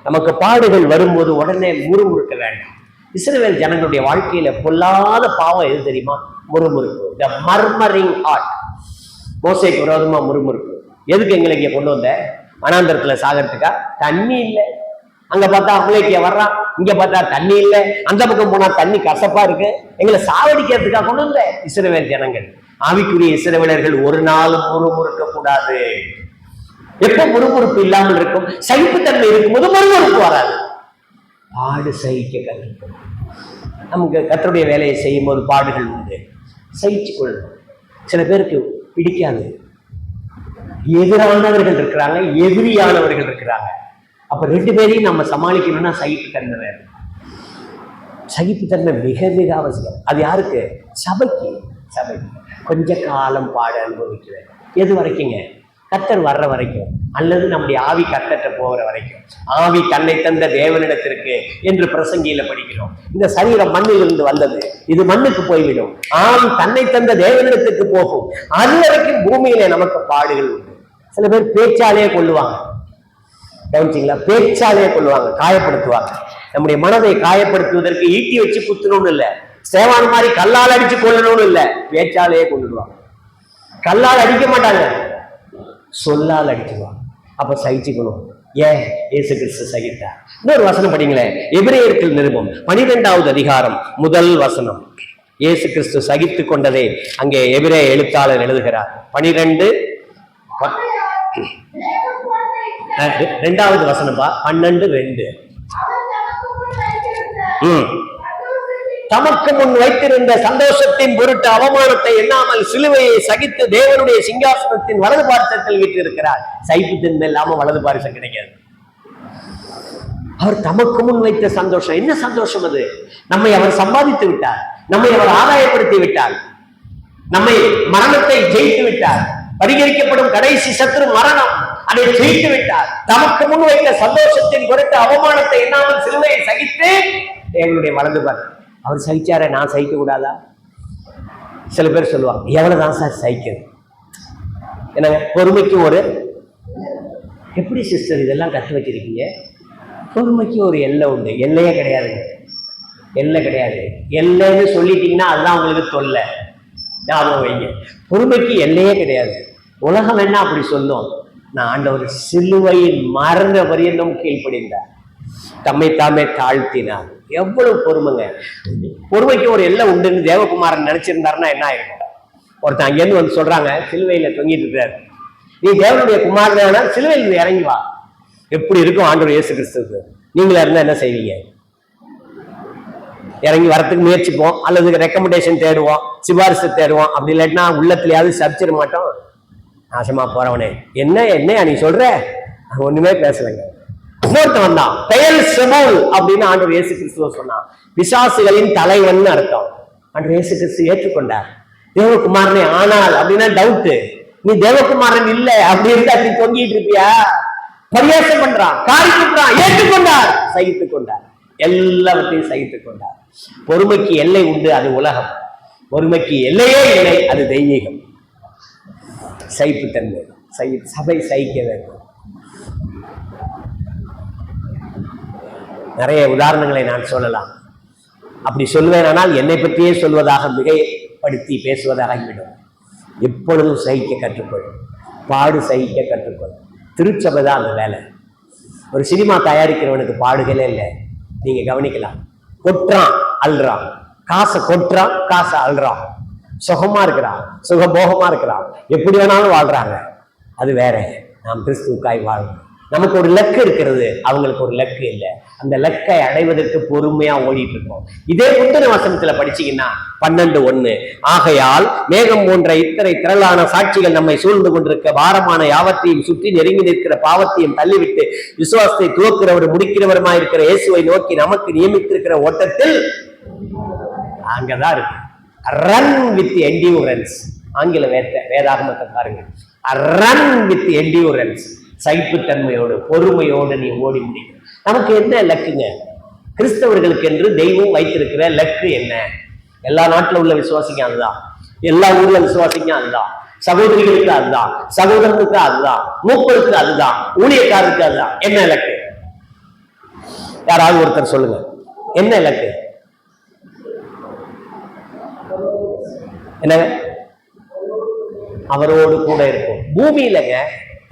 நமக்கு பாடுகள் வரும்போது உடனே முறுமுறுக்க வேண்டாம். இஸ்ரவேல் ஜனங்களுடைய வாழ்க்கையில பொல்லாத பாவம் எது தெரியுமா? முறுமுறுப்பு. த மர்மரிங் ஹார்ட். மோசேக்கு விரோதமா முறுமுறுப்பு. எதுக்கு எங்களை இங்க கொண்டு வந்த? வனாந்தரத்துல சாகிறதுக்கா? தண்ணி இல்லை. அங்க பார்த்தா அமலேக்கிய வர்றான், இங்க பார்த்தா தண்ணி இல்லை, அந்த பக்கம் போனா தண்ணி கசப்பா இருக்கு, எங்களை சாவடிக்கிறதுக்காக கொண்டு வந்த இஸ்ரவேல் ஜனங்கள். ஆவிக்குரிய இஸ்ரவேலர்கள் ஒரு நாளும் முறுமுறுக்க கூடாது. எப்ப முறுமுறுப்பு இல்லாமல் இருக்கும்? சகிப்புத்தன்மை இருக்கும்போது முறுமுறுப்பு வராது. பாடு சகிக்க கற்றுக்கணும். நமக்கு கர்த்தருடைய வேலையை செய்யும் போது பாடுகள் உண்டு, சகிச்சு கொள்ளணும். சில பேருக்கு பிடிக்காது. எதிரானவர்கள் இருக்கிறாங்க, எதிரியானவர்கள் இருக்கிறாங்க. அப்ப 2 பேரையும் நம்ம சமாளிக்கணும்னா சகிப்புத்தன்மை வேணும். சகிப்புத்தன்மை மிக மிக அவசியம். அது யாருக்கு? சபைக்கு. சபைக்கு கொஞ்ச காலம் பாடு அனுபவிக்கிறேன். எது வரைக்குங்க? கர்த்தர் வர்ற வரைக்கும், அல்லது நம்முடைய ஆவி கர்த்தர்ட்ட போகிற வரைக்கும். ஆவி தன்னை தந்த தேவனிடத்திற்கு என்று பிரசங்கியில படிக்கிறோம். இந்த சரீரம் மண்ணிலிருந்து வந்தது, இது மண்ணுக்கு போய்விடும். ஆவி தன்னை தந்த தேவனிடத்துக்கு போகும். அது வரைக்கும் பூமியில நமக்கு பாடுகள் உண்டு. சில பேர் பேச்சாலேயே கொள்ளுவாங்க. கவனிச்சிங்களா? பேச்சாலேயே கொள்ளுவாங்க, காயப்படுத்துவாங்க. நம்முடைய மனதை காயப்படுத்துவதற்கு ஈட்டி வச்சு குத்தணும்னு இல்லை, சேவான் மாதிரி கல்லால் அடிச்சு கொள்ளணும்னு இல்லை, பேச்சாலேயே கொள்ளுவாங்க. கல்லால் அடிக்க மாட்டாங்க, சொல்லால் அடிச்சுவாங்க. அப்ப சகிச்சுக்கணும். ஏன்? இயேசு கிறிஸ்து சகித்தார். இன்னொரு வசனம் படிங்களேன். எபிரேயர்கள் நிருபம் 12வது அதிகாரம் 1 வசனம். இயேசு கிறிஸ்து சகித்து கொண்டதை அங்கே எபிரேய எழுத்தாளர் எழுதுகிறார். 12 2வது வசனப்பா, 12:2. தமக்கு முன் வைத்திருந்த சந்தோஷத்தின் பொருட்டு அவமானத்தை எண்ணாமல் சிலுவையை சகித்து தேவனுடைய சிங்காசனத்தின் வலது பாரசத்தில் வீற்றிருக்கிறார். சகிப்புத்தன்மை இல்லாம வலது பாரிசம் கிடைக்காது. அவர் தமக்கு முன் வைத்த சந்தோஷம். என்ன சந்தோஷம் அது? நம்மை அவர் சம்பாதித்து விட்டார், நம்மை அவர் ஆதாயப்படுத்தி விட்டார், நம்மை மரணத்தை ஜெயித்து விட்டார். பரிகரிக்கப்படும் கடைசி சத்துரு மரணம், அதை ஜெயித்து விட்டார். தமக்கு முன் வைத்த சந்தோஷத்தின் பொருட்டு அவமானத்தை எண்ணாமல் சிலுவையை சகித்து தேவனுடைய வலது பார். அவர் சகிச்சார, நான் சகிக்க கூடாதா? சில பேர் சொல்லுவாங்க, எவ்வளவுதான் சார் சகிக்கிறது? என்ன பொறுமைக்கு ஒரு எப்படி சிஸ்டர் இதெல்லாம் கற்று வச்சிருக்கீங்க? பொறுமைக்கு ஒரு எல்லை உண்டு. எல்லையே கிடையாதுங்க, எல்லை கிடையாது. எல்லைன்னு சொல்லிட்டீங்கன்னா அதுதான் உங்களுக்கு தொல்லை. ஞாபகம் வைங்க, பொறுமைக்கு எல்லையே கிடையாது. உலகம் என்ன அப்படி சொல்லும்? நான் ஆண்டவர் சிலுவையில் மரண பரியந்தம் கீழ்ப்படிந்தார், தம்மை தாமே தாழ்த்தினார். எவ்வளவு பொறுமைங்க! பொறுமைக்கு ஒரு எல்லை உண்டுன்னு தேவகுமாரன் நினைச்சிருந்தாருன்னா என்ன ஆயிருக்கும்? ஒருத்தன் அங்கேருந்து வந்து சொல்றாங்க, சிலுவையில தொங்கிட்டு இருக்காரு, நீ தேவனுடைய குமாரனா சிலுவையில் இறங்கி வா. எப்படி இருக்கும் ஆண்டவர் இயேசு கிறிஸ்துவுக்கு? நீங்களா இருந்தா என்ன செய்வீங்க? இறங்கி வரத்துக்கு முயற்சிப்போம், அல்லது ரெக்கமெண்டேஷன் தேடுவோம், சிபாரிசு தேடுவோம். அப்படி இல்லாட்டினா உள்ளத்துலயாவது சர்ச்சிட மாட்டோம். நாசமா போறவனே, என்ன என்னையா நீ சொல்ற? ஒண்ணுமே பேசலைங்க. இன்னொருத்தன் வந்தான், பெயர் செபூல் அப்படின்னு ஆண்டவர் இயேசு கிறிஸ்துவ சொன்னான். பிசாசுகளின் தலைவன் அர்த்தம். ஆண்டவர் இயேசு கிறிஸ்து ஏற்றுக்கொண்டார். தேவகுமாரனே ஆனால் அப்படின்னா டவுட். நீ தேவகுமாரன் இல்ல அப்படி இருந்தா நீ தொங்கிட்டு இருப்பியா? பரியாசம் பண்றான், காரிக்கிறான். ஏற்றுக்கொண்டார், சகித்துக் கொண்டார், எல்லாவற்றையும் சகித்துக் கொண்டார். பொறுமைக்கு எல்லை உண்டு, அது உலகம். பொறுமைக்கு எல்லையே இல்லை, அது தெய்வீகம். சகிப்புத்தன்மை, சபை சகிக்க வேண்டும். நிறைய உதாரணங்களை நான் சொல்லலாம். அப்படி சொல்வேனால் என்னை பற்றியே சொல்வதாக மிகைப்படுத்தி பேசுவதாகிவிடும். எப்பொழுதும் சகிக்க கற்றுக்கொள்ளும், பாடு சகிக்க கற்றுக்கொள்ளும். திருச்சபை தான் அந்த வேலை. ஒரு சினிமா தயாரிக்கிறவனுக்கு பாடுகளே இல்லை. நீங்க கவனிக்கலாம், கொட்டுறான் அல்றான், காசை கொட்டுறான், காசை அல்றான், சுகமா இருக்கிறான், சுகபோகமா இருக்கிறான், எப்படி வேணாலும் வாழ்றாங்க. அது வேற. நாம் கிறிஸ்துவுக்காய் வாழ்றோம். நமக்கு ஒரு லக்கு இருக்கிறது, அவங்களுக்கு ஒரு லக்கு இல்லை. அந்த லக்கை அடைவதற்கு பொறுமையா ஓடிட்டு இருக்கோம். இதே முந்தின வசனத்துல படிச்சீங்கன்னா 12:1, ஆகையால் மேகம் போன்ற இத்தனை திரளான சாட்சிகள் நம்மை சூழ்ந்து கொண்டிருக்க பாரமான யாவற்றையும் சுற்றி நெருங்கி நிற்கிற பாவத்தையும் தள்ளிவிட்டு விசுவாசத்தை துவக்கிறவர் முடிக்கிறவருமாய் இருக்கிற இயேசுவை நோக்கி நமக்கு நியமித்திருக்கிற ஓட்டத்தில் அங்கதான் இருக்கு. Run with endurance. ஆங்கில வேதாகமத்தை பாருங்க, ரன் வித் என்டியூரன்ஸ். சகிப்புத்தன்மையோடு பொறுமையோடு நீ ஓடி முடியும். நமக்கு என்ன லக்குங்க? கிறிஸ்தவர்களுக்கு என்று தெய்வம் வைத்திருக்கிற லக்கு என்ன? எல்லா நாட்டில் உள்ள விசுவாசிக்கும் அதுதான், எல்லா ஊர்ல விசுவாசிக்கும் அதுதான், சகோதரிகளுக்கு அதுதான், சகோதரனுக்கு அதுதான், மூப்பருக்கு அதுதான், ஊழியக்காரருக்கு அதுதான். என்ன லக்கு? யாராவது ஒருத்தர் சொல்லுங்க, என்ன லக்கு? என்னங்க? அவரோடு கூட இருக்கும். பூமியிலங்க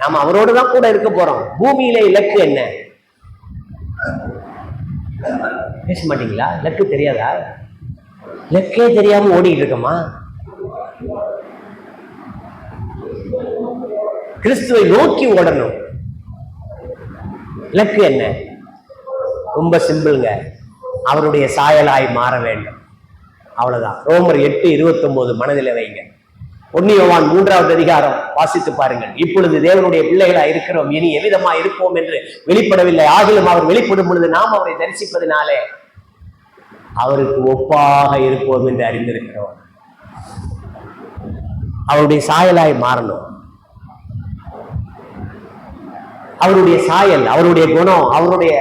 நாம அவரோடு தான் கூட இருக்க போறோம். பூமியில இலக்கு என்ன? பேச மாட்டீங்களா? இலக்கு தெரியாதா? இலக்கே தெரியாம ஓடிட்டு இருக்கமா? கிறிஸ்துவை நோக்கி ஓடணும். இலக்கு என்ன? ரொம்ப சிம்பிள்ங்க, அவருடைய சாயலாய் மாற வேண்டும். அவ்வளவுதான். ரோமர் 8:29 மனதில் வைங்க. 1 யோவான் 3வது அதிகாரம் வாசித்து பாருங்கள். இப்பொழுது தேவனுடைய பிள்ளைகளா இருக்கிறோம், இனி எவ்விதமா இருப்போம் என்று வெளிப்படவில்லை. ஆகிலும் அவர் வெளிப்படும் பொழுது நாம் அவரை தரிசிப்பதினாலே அவருக்கு ஒப்பாக இருப்போம் என்று அறிந்திருக்கிறோம். அவருடைய சாயலாய் மாறணும். அவருடைய சாயல், அவருடைய குணம், அவருடைய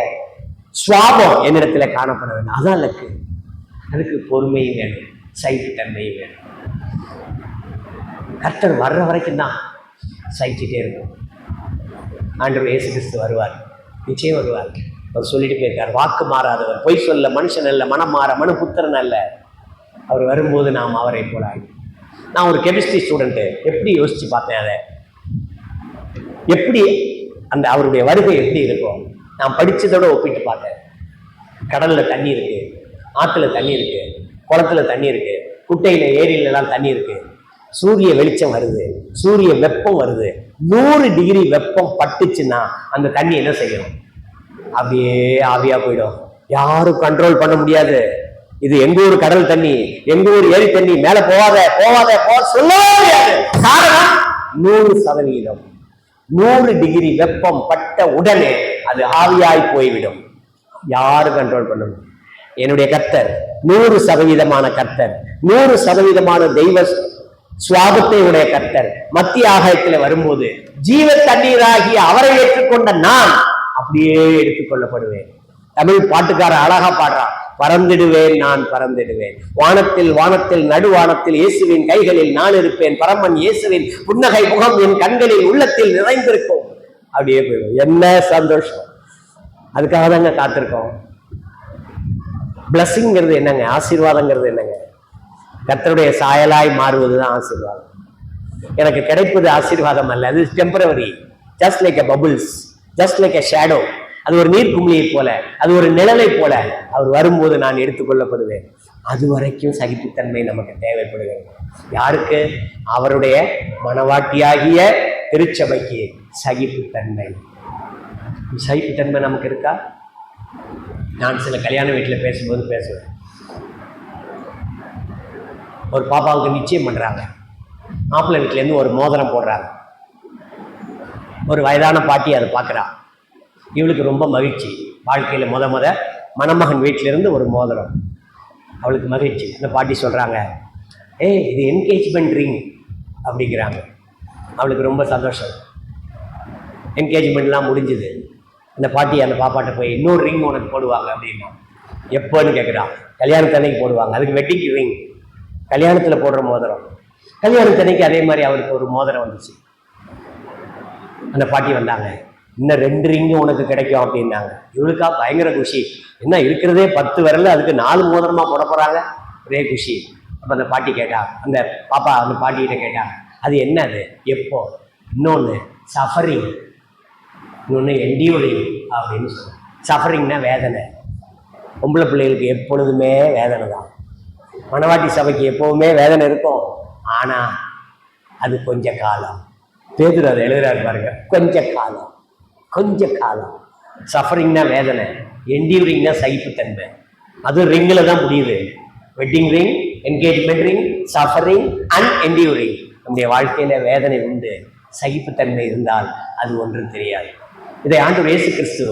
சுவாபம் என்னிடத்துல காணப்பட வேண்டும். அதான் இலக்கு. அதுக்கு பொறுமையும் வேணும், சகிப்புத்தன்மையும் வேணும். கர்த்தர் வர்ற வரைக்கும் தான் சகிச்சுட்டே இருக்கும். ஆண்டவர் இயேசு கிறிஸ்து வருவார், நிச்சயம் வருவார். அவர் சொல்லிட்டு போயிருக்கார், வாக்கு மாறாதவர், பொய் சொல்ல மனுஷன் அல்ல, மனம் மாற மனு புத்திரன் அல்ல. அவர் வரும்போது நாம் அவரை போல ஆகி. நான் ஒரு கெமிஸ்ட்ரி ஸ்டூடெண்ட்டு, எப்படி யோசிச்சு பார்த்தேன் அதை, எப்படி அந்த அவருடைய வருகை எப்படி இருக்கும் நான் படிச்சதோட ஒப்பிட்டு பார்த்தேன். கடல்ல தண்ணி இருக்கு, ஆற்றுல தண்ணி இருக்கு, குளத்துல தண்ணி இருக்கு, குட்டையில ஏரியிலலாம் தண்ணி இருக்கு. சூரிய வெளிச்சம் வருது, சூரிய வெப்பம் வருது. 100 டிகிரி வெப்பம் பட்டுச்சுன்னா அந்த தண்ணி என்ன செய்யும்? அப்படியே ஆவியா போயிடும். யாரும் கண்ட்ரோல் பண்ண முடியாது. இது எங்க ஊர் கடல் தண்ணி, எங்க ஊர் ஏரி தண்ணி, மேல போவாத போவாத போ சொல்ல முடியாது. காரணம் 100%. 100 டிகிரி வெப்பம் பட்ட உடனே அது ஆவியாய் போய்விடும். யாரு கண்ட்ரோல் பண்ணணும்? என்னுடைய கர்த்தர் 100% கர்த்தர், 100% தெய்வ சுவாபத்தை உடைய கர்த்தர் மத்திய ஆகாயத்தில் வரும்போது ஜீவ தண்ணீராகி அவரை ஏற்றுக்கொண்ட நான் அப்படியே எடுத்துக்கொள்ளப்படுவேன். தமிழ் பாட்டுக்கார அழகா பாடுறான், பறந்திடுவேன் நான் பறந்திடுவேன், வானத்தில் வானத்தில் நடுவானத்தில் இயேசுவின் கைகளில் நான் இருப்பேன், பரமன் இயேசுவின் புன்னகை முகம் என் கண்களில் உள்ளத்தில் நிறைந்திருக்கும். அப்படியே போயிடும். என்ன சந்தோஷம்! அதுக்காக தாங்க காத்திருக்கோம். பிளஸிங்கிறது என்னங்க? ஆசீர்வாதங்கிறது என்னங்க? கர்த்தருடைய சாயலாய் மாறுவதுதான் ஆசீர்வாதம். எனக்கு கிடைப்பது ஆசீர்வாதம் அல்ல, அது temporary. Just like a bubbles, just like a shadow. அது ஒரு நீர்க்குமிழியை போல, அது ஒரு நிழலை போல. அவர் வரும்போது நான் எடுத்துக்கொள்ளப்படுவேன். அது வரைக்கும் சகிப்புத்தன்மை நமக்கு தேவைப்படுகிறது. யாருக்கு? அவருடைய மனவாட்டியாகிய திருச்சபைக்கு சகிப்புத்தன்மை. சகிப்புத்தன்மை நமக்கு இருக்கா? நான் சில கல்யாண வீட்டில் பேசும்போது பேசுவேன். ஒரு பாப்பாவுக்கு நிச்சயம் பண்றாங்க. மாப்பிள்ளை வீட்டிலேருந்து ஒரு மோதிரம் போடுறாங்க. ஒரு வயதான பாட்டி அதை பார்க்குறா. இவளுக்கு ரொம்ப மகிழ்ச்சி. வாழ்க்கையில் முத மணமகன் வீட்டிலிருந்து ஒரு மோதிரம். அவளுக்கு மகிழ்ச்சி. அந்த பாட்டி சொல்கிறாங்க, இது என்கேஜ்மெண்ட் ரிங் அப்படிங்கிறாங்க. அவளுக்கு ரொம்ப சந்தோஷம். என்கேஜ்மெண்ட்லாம் முடிஞ்சுது. அந்த பாட்டி அந்த பாப்பாட்ட போய் இன்னொரு ரிங் உனக்கு போடுவாங்க அப்படின்னா. எப்போன்னு கேட்குறான். கல்யாணத்தன்னைக்கு போடுவாங்க. அதுக்கு வெட்டிங் ரிங், கல்யாணத்தில் போடுற மோதிரம். கல்யாணத்தன்னைக்கு அதே மாதிரி அவருக்கு ஒரு மோதிரம் வந்துச்சு. அந்த பாட்டி வந்தாங்க, இன்னும் 2 ரிங்கு உனக்கு கிடைக்கும் அப்படின்னாங்க. இவளுக்கா பயங்கர குஷி. என்ன இருக்கிறதே 10 விரல், அதுக்கு 4 மோதிரமா போட போறாங்க, ஒரே குஷி. அப்ப அந்த பாட்டி கேட்டா, அந்த பாப்பா அந்த பாட்டிகிட்ட கேட்டா, அது என்ன, அது எப்போ? இன்னொன்று சஃபரிங், இன்னொன்று என்டியூரிங் அப்படின்னு சொன்னேன். சஃபரிங்னா வேதனை. பொம்பளை பிள்ளைகளுக்கு எப்பொழுதுமே வேதனை தான். மணவாட்டி சபைக்கு எப்பவுமே வேதனை இருக்கும். ஆனா அது கொஞ்ச காலம். பேதுரு அதை எழுதுறாரு பாருங்க, கொஞ்ச காலம், கொஞ்ச காலம். சஃபரிங்னா வேதனை, என்டியூரிங்னா சகிப்புத்தன்மை. அது ரிங்கில் தான் முடியுது. Wedding ring, engagement ring, suffering and enduring. நம்முடைய வாழ்க்கையில வேதனை உண்டு. சகிப்புத்தன்மை இருந்தால் அது ஒன்றும் தெரியாது. இதை ஆண்டவர் இயேசு கிறிஸ்து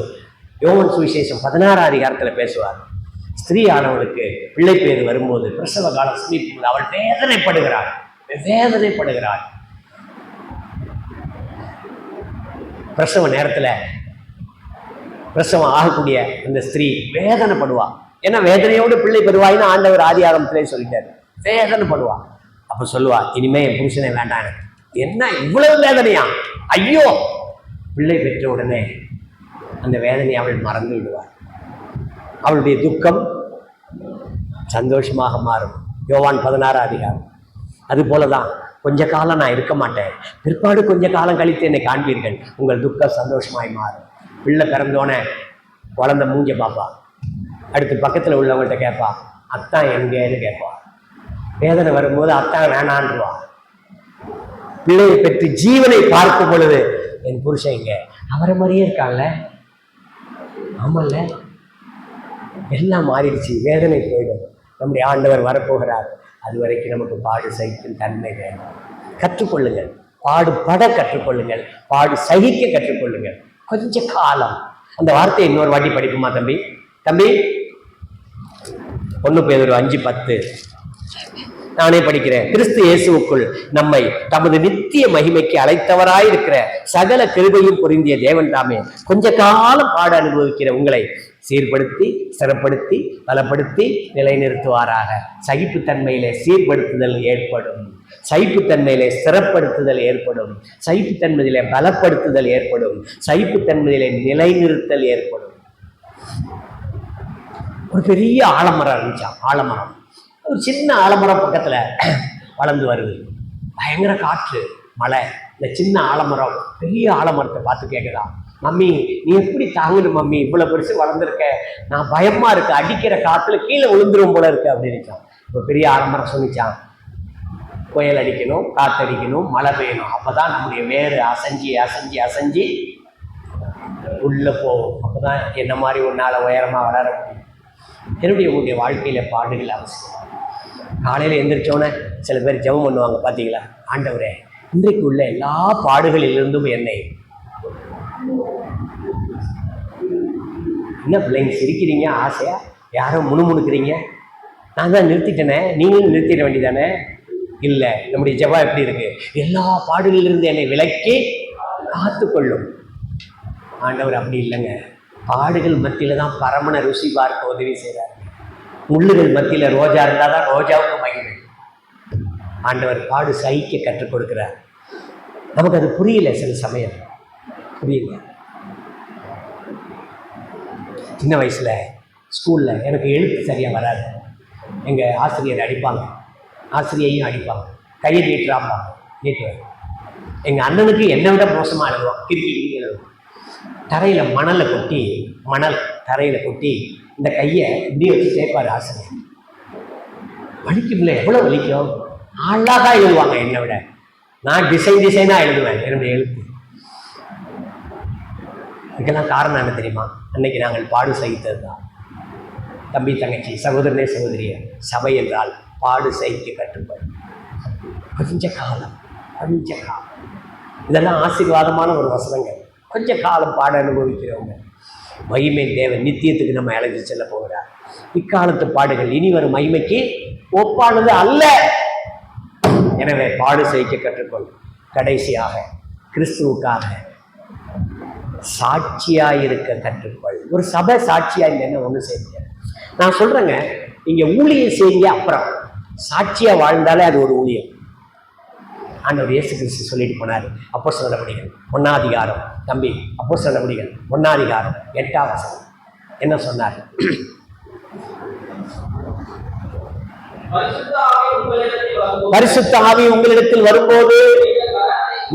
யோவான் சுவிசேஷம் 16ஆம் அதிகாரத்தில் பேசுவார். ஸ்திரீ ஆனவளுக்கு பிள்ளை பேர் வரும்போது, பிரசவ காலம் சமீபம், அவள் வேதனைப்படுகிறாள், வேதனைப்படுகிறாள். பிரசவ நேரத்துல பிரசவம் ஆகக்கூடிய அந்த ஸ்திரீ வேதனைப்படுவா. ஏன்னா வேதனையோடு பிள்ளை பெறுவாயின்னு ஆண்டவர் ஆதி ஆகமத்திலே சொல்லிட்டாரு. வேதனைப்படுவா. அப்ப சொல்லுவா, இனிமே என் புருஷனை வேண்டாம். என்ன இவ்வளவு வேதனையா? ஐயோ! பிள்ளை பெற்ற உடனே அந்த வேதனையை அவள் மறந்து விடுவாள். அவளுடைய துக்கம் சந்தோஷமாக மாறும். யோவான் 16ஆம் அதிகாரம். அது போலதான், கொஞ்ச காலம் நான் இருக்க மாட்டேன், பிற்பாடு கொஞ்ச காலம் கழித்து என்னை காண்பீர்கள், உங்கள் துக்கம் சந்தோஷமாய் மாறும். பிள்ளை பிறந்தோடனே குழந்தை மூஞ்ச பார்ப்பா, அடுத்து பக்கத்தில் உள்ளவங்கள்ட்ட கேட்பா, அத்தான் எங்கேன்னு கேட்பா. வேதனை வரும்போது அத்தான் வேணான்றுவா. பிள்ளையை பெற்று ஜீவனை பார்க்கும் பொழுது, என் புருஷன் இங்க அவரை மாதிரியே இருக்காங்கல்ல, ஆமல்ல, எல்லாம் மாறிடுச்சு, வேதனை போயிடும். நம்முடைய ஆண்டவர் வரப்போகிறார். அது வரைக்கும் நமக்கு பாடு சகிக்கும் தன்மை வேணும். கற்றுக்கொள்ளுங்கள், பாடுபட கற்றுக்கொள்ளுங்கள், பாடு சகிக்க கற்றுக்கொள்ளுங்கள். கொஞ்ச காலம். அந்த வார்த்தையை இன்னொரு வாட்டி படிக்குமா தம்பி? தம்பி 1 பேதுரு 5:10 நானே படிக்கிறேன். கிறிஸ்து இயேசுவுக்குள் நம்மை தமது நித்திய மகிமைக்கு அழைத்தவராயிருக்கிற சகல கிருபையும் பொருந்திய தேவன் தாமே கொஞ்ச காலம் பாட அனுபவிக்கிற உங்களை சீர்படுத்தி, ஸ்திரப்படுத்தி, பலப்படுத்தி நிலைநிறுத்துவாராக. சகிப்புத்தன்மையிலே சீர்படுத்துதல் ஏற்படும், சகிப்புத்தன்மையிலே ஸ்திரப்படுத்துதல் ஏற்படும், சகிப்புத்தன்மையிலே பலப்படுத்துதல் ஏற்படும், சகிப்புத்தன்மையிலே நிலைநிறுத்தல் ஏற்படும். ஒரு பெரிய ஆலமரம் இருந்துச்சான். ஆலமரம், ஒரு சின்ன ஆலமரம் பக்கத்துல வளர்ந்து வருது. பயங்கர காற்று, மழை. இந்த சின்ன ஆலமரம் பெரிய ஆலமரத்தை பார்த்து கேட்குதான், மம்மி நீ எப்படி தாங்கணும் மம்மி, இவ்வளவு பெருசு வளர்ந்துருக்க, நான் பயமா இருக்கு, அடிக்கிற காத்துல கீழே விழுந்துரும் போல இருக்கு அப்படின்னு. இப்போ பெரிய ஆலமரம் சொல்லிச்சான், புயல் அடிக்கணும், காத்தடிக்கணும், மழை பெய்யணும், அப்பதான் நம்முடைய வேறு அசைஞ்சி அசைஞ்சி அசைஞ்சி உள்ள போகும். அப்பதான் என்ன மாதிரி ஒரு நாள் உயரமா வளர முடியும். என்னுடைய உங்களுடைய வாழ்க்கையில் பாடுகள் அவசியம். காலையில் எந்திரிச்சோன்னே சில பேர் ஜெபம் பண்ணுவாங்க பார்த்தீங்களா, ஆண்டவரே இன்றைக்கு உள்ள எல்லா பாடுகளிலிருந்தும் என்னை. என்ன பிள்ளைங்க சிரிக்கிறீங்க ஆசையா, யாரோ முணுமுணுக்கிறீங்க? நான் தான் நிறுத்திட்டேனே, நீங்களும் நிறுத்திட வேண்டியதானே? இல்லை, நம்முடைய ஜெபம் எப்படி இருக்கு? எல்லா பாடுகளிலிருந்து என்னை விலக்கி காத்துக்கொள்ளும். ஆண்டவர் அப்படி இல்லைங்க, பாடுகள் மத்தியில தான் பரமன ருசி பார்க்க உதவி செய்கிறார். முள்ளுகள் மத்தியில ரோஜா இருந்தால் தான் ரோஜாவுக்கு மகிமை. ஆண்டவர் பாடு சகிக்க கற்றுக் கொடுக்கிறார். நமக்கு அது புரியல, சில சமயம் புரியல. சின்ன வயசுல ஸ்கூல்ல எனக்கு எழுத்து சரியா வராது. எங்க ஆசிரியர் அடிப்பாங்க, ஆசிரியையும் அடிப்பாங்க, கையை நீட்டுறாம்பாங்க, நீட்டுவார். எங்க அண்ணனுக்கு என்னை விட மோசமா எழுதுவான், கிறுக்கி எழுதுவான். தரையில மணல் தரையில கொட்டி இந்த கையை இப்படி வச்சு சேர்ப்பாரு ஆசிரியர். வலிக்கும்ல, எவ்வளவு வலிக்கும். அழகா எழுதுவாங்க என்னை விட. நான் டிசைனா எழுதுவேன் என்னுடைய எழுத்து. இதுக்கெல்லாம் காரணம் என்ன தெரியுமா? அன்னைக்கு நாங்கள் பாடு சகித்தது தான். தம்பி தங்கச்சி, சகோதரனே சகோதரிய, சபை என்றால் பாடு சகிக்க கற்றுப்படும். கொஞ்ச காலம். இதெல்லாம் ஆசீர்வாதமான ஒரு வசனங்கள். கொஞ்ச காலம் பாட அனுபவிக்கிறவங்க மகிமை தேவன் நித்தியத்துக்கு நம்ம அழைத்து செல்ல போகிறார். இக்காலத்து பாடுகள் இனி வரும் மகிமைக்கு ஒப்பானது அல்ல. எனவே பாடு சகிக்க கற்றுக்கொள். கடைசியாக கிறிஸ்துவுக்காக சாட்சியாயிருக்க கற்றுக்கொள். ஒரு சபை சாட்சியா இல்லைன்னு ஒண்ணு செய்யுங்க. நான் சொல்றேங்க, நீங்க ஊழியம் செய்யுங்க, அப்புறம் சாட்சியா வாழ்ந்தாலே அது ஒரு ஊழியம். ஆண்டவர் இயேசு கிறிஸ்து சொல்லிட்டு போனார். அப்போஸ்தலர் நடவடிக்கைகள் 1ஆம் அதிகாரம், தம்பி அப்போஸ்தலர் நடவடிக்கைகள் 1ஆம் அதிகாரம் 8ஆம் வசனம் என்ன சொன்னார்? பரிசுத்த ஆவி உங்களிடத்தில் வரும்போது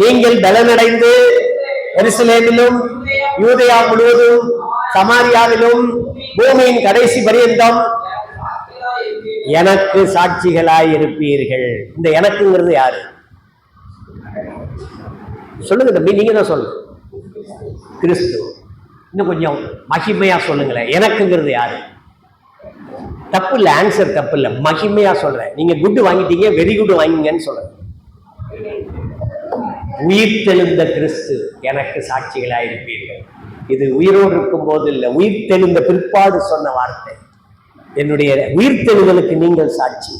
நீங்கள் பலனடைந்து எருசலேமிலும் யூதேயா முழுவதும் சமாரியாவிலும் பூமியின் கடைசி பரியந்தம் எனக்கு சாட்சிகளாய் இருப்பீர்கள். இந்த எனக்குங்கிறது யாரு? சொல்லுங்க தம்பி, நீங்க தான் சொல்லுங்க. கிறிஸ்து. இன்னும் கொஞ்சம் மகிமையா சொல்லுங்களேன், எனக்குங்கிறது யாரு? தப்பு இல்லை, ஆன்சர் தப்பு இல்லை, மகிமையா சொல்றேன். நீங்க குட் வாங்கிட்டீங்க, வெரி குட் வாங்கிங்கன்னு சொல்றேன். உயிர் தெழுந்த கிறிஸ்து எனக்கு சாட்சிகளாய் இருப்பீர்கள். இது உயிரோடு இருக்கும் போது இல்லை, உயிர் தெழுந்த பிற்பாடு சொன்ன வார்த்தை. என்னுடைய உயிர் தெழுதலுக்கு நீங்கள் சாட்சி.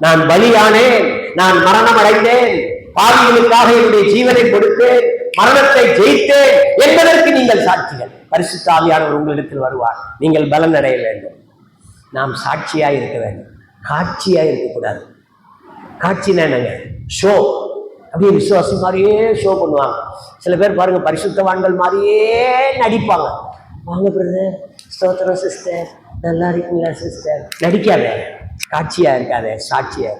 நான் பலியானேன், நான் மரணம் அடைந்தேன், பாவிகளுக்காக என்னுடைய ஜீவனை கொடுத்தேன், மரணத்தை ஜெயித்தேன் என்பதற்கு நீங்கள் சாட்சிகள். பரிசுத்த ஆவியானவர் உங்களிடத்தில் வருவார், நீங்கள் பலன் அடைய வேண்டும். நாம் சாட்சியா இருக்க வேண்டும், காட்சியா இருக்கக்கூடாது. காட்சினா என்னங்க? ஷோ. அப்படியே விசுவாசி மாதிரியே ஷோ பண்ணுவாங்க. சில பேர் பாருங்க, பரிசுத்தவான்கள் மாதிரியே நடிப்பாங்க. வாங்க பிரதர், ஸ்தோத்திரம் சிஸ்டர், நல்லா இருக்கீங்களா சிஸ்டர். நடிக்காத, காட்சியா இருக்காத, சாட்சியா.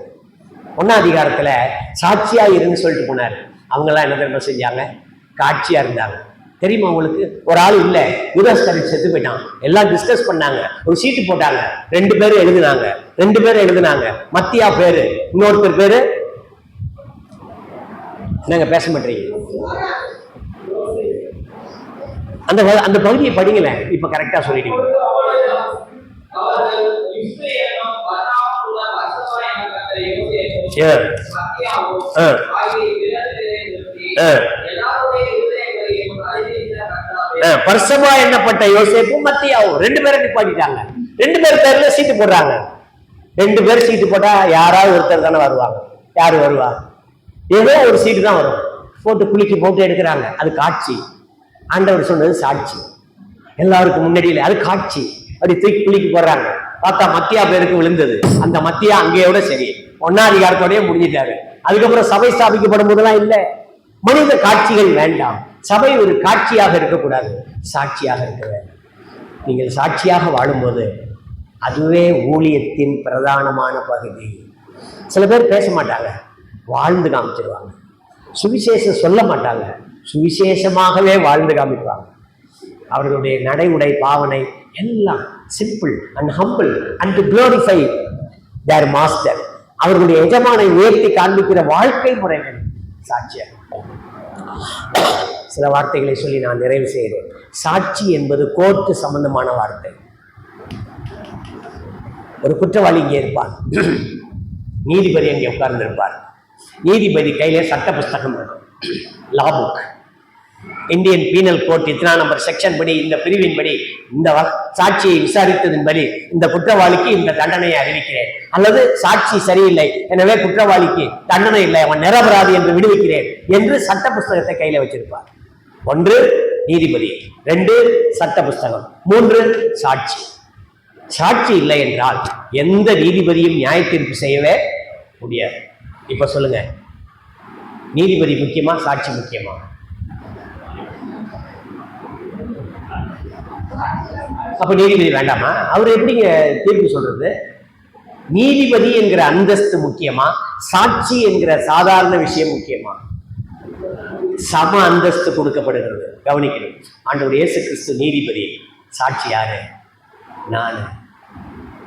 1ஆம் அதிகாரத்துல சாட்சியா இருன்னு சொல்லிட்டு போனாரு. அவங்கெல்லாம் என்ன தெரியுமா செஞ்சாங்க? காட்சியா இருந்தாங்க. தெரியுமா உங்களுக்கு? ஒரு ஆள் இல்லை, யூதாஸ்காரியர் செத்து போயிட்டான். எல்லாம் டிஸ்கஸ் பண்ணாங்க, ஒரு சீட்டு போட்டாங்க, 2 பேரும் எழுதுனாங்க. மத்தியா பேரு, இன்னொருத்தர் பேரு என்னங்க பேச மாட்டீங்க? அந்த பகுதியை படிங்களேன், இப்ப கரெக்டா சொல்லிட்டீங்க. பர்சபா எண்ணப்பட்ட யோசேப்பும் மத்தியாவும் 2 பேரை நிப்பாட்டிட்டாங்க. 2 பேர் பேர்ல சீட்டு போடுறாங்க. 2 பேர் சீட்டு போட்டா யாராவது ஒருத்தர் தானே வருவாங்க. யாரு வருவா? ஏதோ ஒரு சீட்டு தான் வரும். போட்டு குளிக்கு போட்டு எடுக்கிறாங்க. அது காட்சி. ஆண்டவர் சொன்னது சாட்சி. எல்லாருக்கும் முன்னாடியில அது காட்சி. அப்படி தூக்கி குளிக்கு போடுறாங்க. பார்த்தா மத்தியா பேருக்கு விழுந்தது. அந்த மத்தியா அங்கேயோட சரி, 1ஆம் அதிகாரத்தோடய முடிஞ்சிட்டாரு. அதுக்கப்புறம் சபை ஸ்தாபிக்கப்படும் போதெல்லாம் இல்லை. மனித காட்சிகள் வேண்டாம். சபை ஒரு காட்சியாக இருக்கக்கூடாது, சாட்சியாக இருக்க வேண்டும். நீங்கள் சாட்சியாக வாழும்போது அதுவே ஊழியத்தின் பிரதானமான பகுதி. சில பேர் பேச மாட்டாங்க, வாழ்ந்து காமிச்சிருவாங்க. சுவிசேஷம் சொல்ல மாட்டாங்க, சுவிசேஷமாகவே வாழ்ந்து காமிப்பாங்க. அவர்களுடைய நடை உடை பாவனை எல்லாம் simple and humble and glorify their master. அவர்களுடைய எஜமானை உயர்த்தி காண்பிக்கிற வாழ்க்கை முறைகள் சாட்சியாக. சில வார்த்தைகளை சொல்லி நான் நிறைவு செய்கிறேன். சாட்சி என்பது கோர்ட்டு சம்பந்தமான வார்த்தை. ஒரு குற்றவாளி இங்கே இருப்பார், நீதிபதி அங்கே உட்கார்ந்து இருப்பார். நீதிபதி கையில சட்ட புஸ்தகம் இருக்கும், law book. Indian penal code இத்தனா நம்பர் செக்ஷன் படி, இந்த பிரிவின் படி, இந்த சாட்சியை விசாரித்ததின்படி இந்த குற்றவாளிக்கு இந்த தண்டனையை அறிவிக்கிறேன், அல்லது சாட்சி சரியில்லை எனவே குற்றவாளிக்கு தண்டனை இல்லை, அவன் நிரபராதி என்று விடுவிக்கிறேன் என்று சட்ட புஸ்தகத்தை கையில வச்சிருப்பார். 1 நீதிபதி, 2 சட்ட புஸ்தகம், 3 சாட்சி. சாட்சி இல்லை என்றால் எந்த நீதிபதியும் நியாய தீர்ப்பு செய்யவே முடியாது. இப்ப சொல்லுங்க, நீதிபதி முக்கியமா சாட்சி முக்கியமா? அப்ப நீதிபதி வேண்டாமா? அவர் எப்படிங்க தீர்ப்பு சொல்றது? நீதிபதி என்கிற அந்தஸ்து முக்கியமா, சாட்சி என்கிற சாதாரண விஷயம் முக்கியமா? சம அந்தஸ்து கொடுக்கப்படுகிறது. கவனிக்கணும். ஆண்டவர் இயேசு கிறிஸ்து நீதிபதி, சாட்சி யாரு? நான்.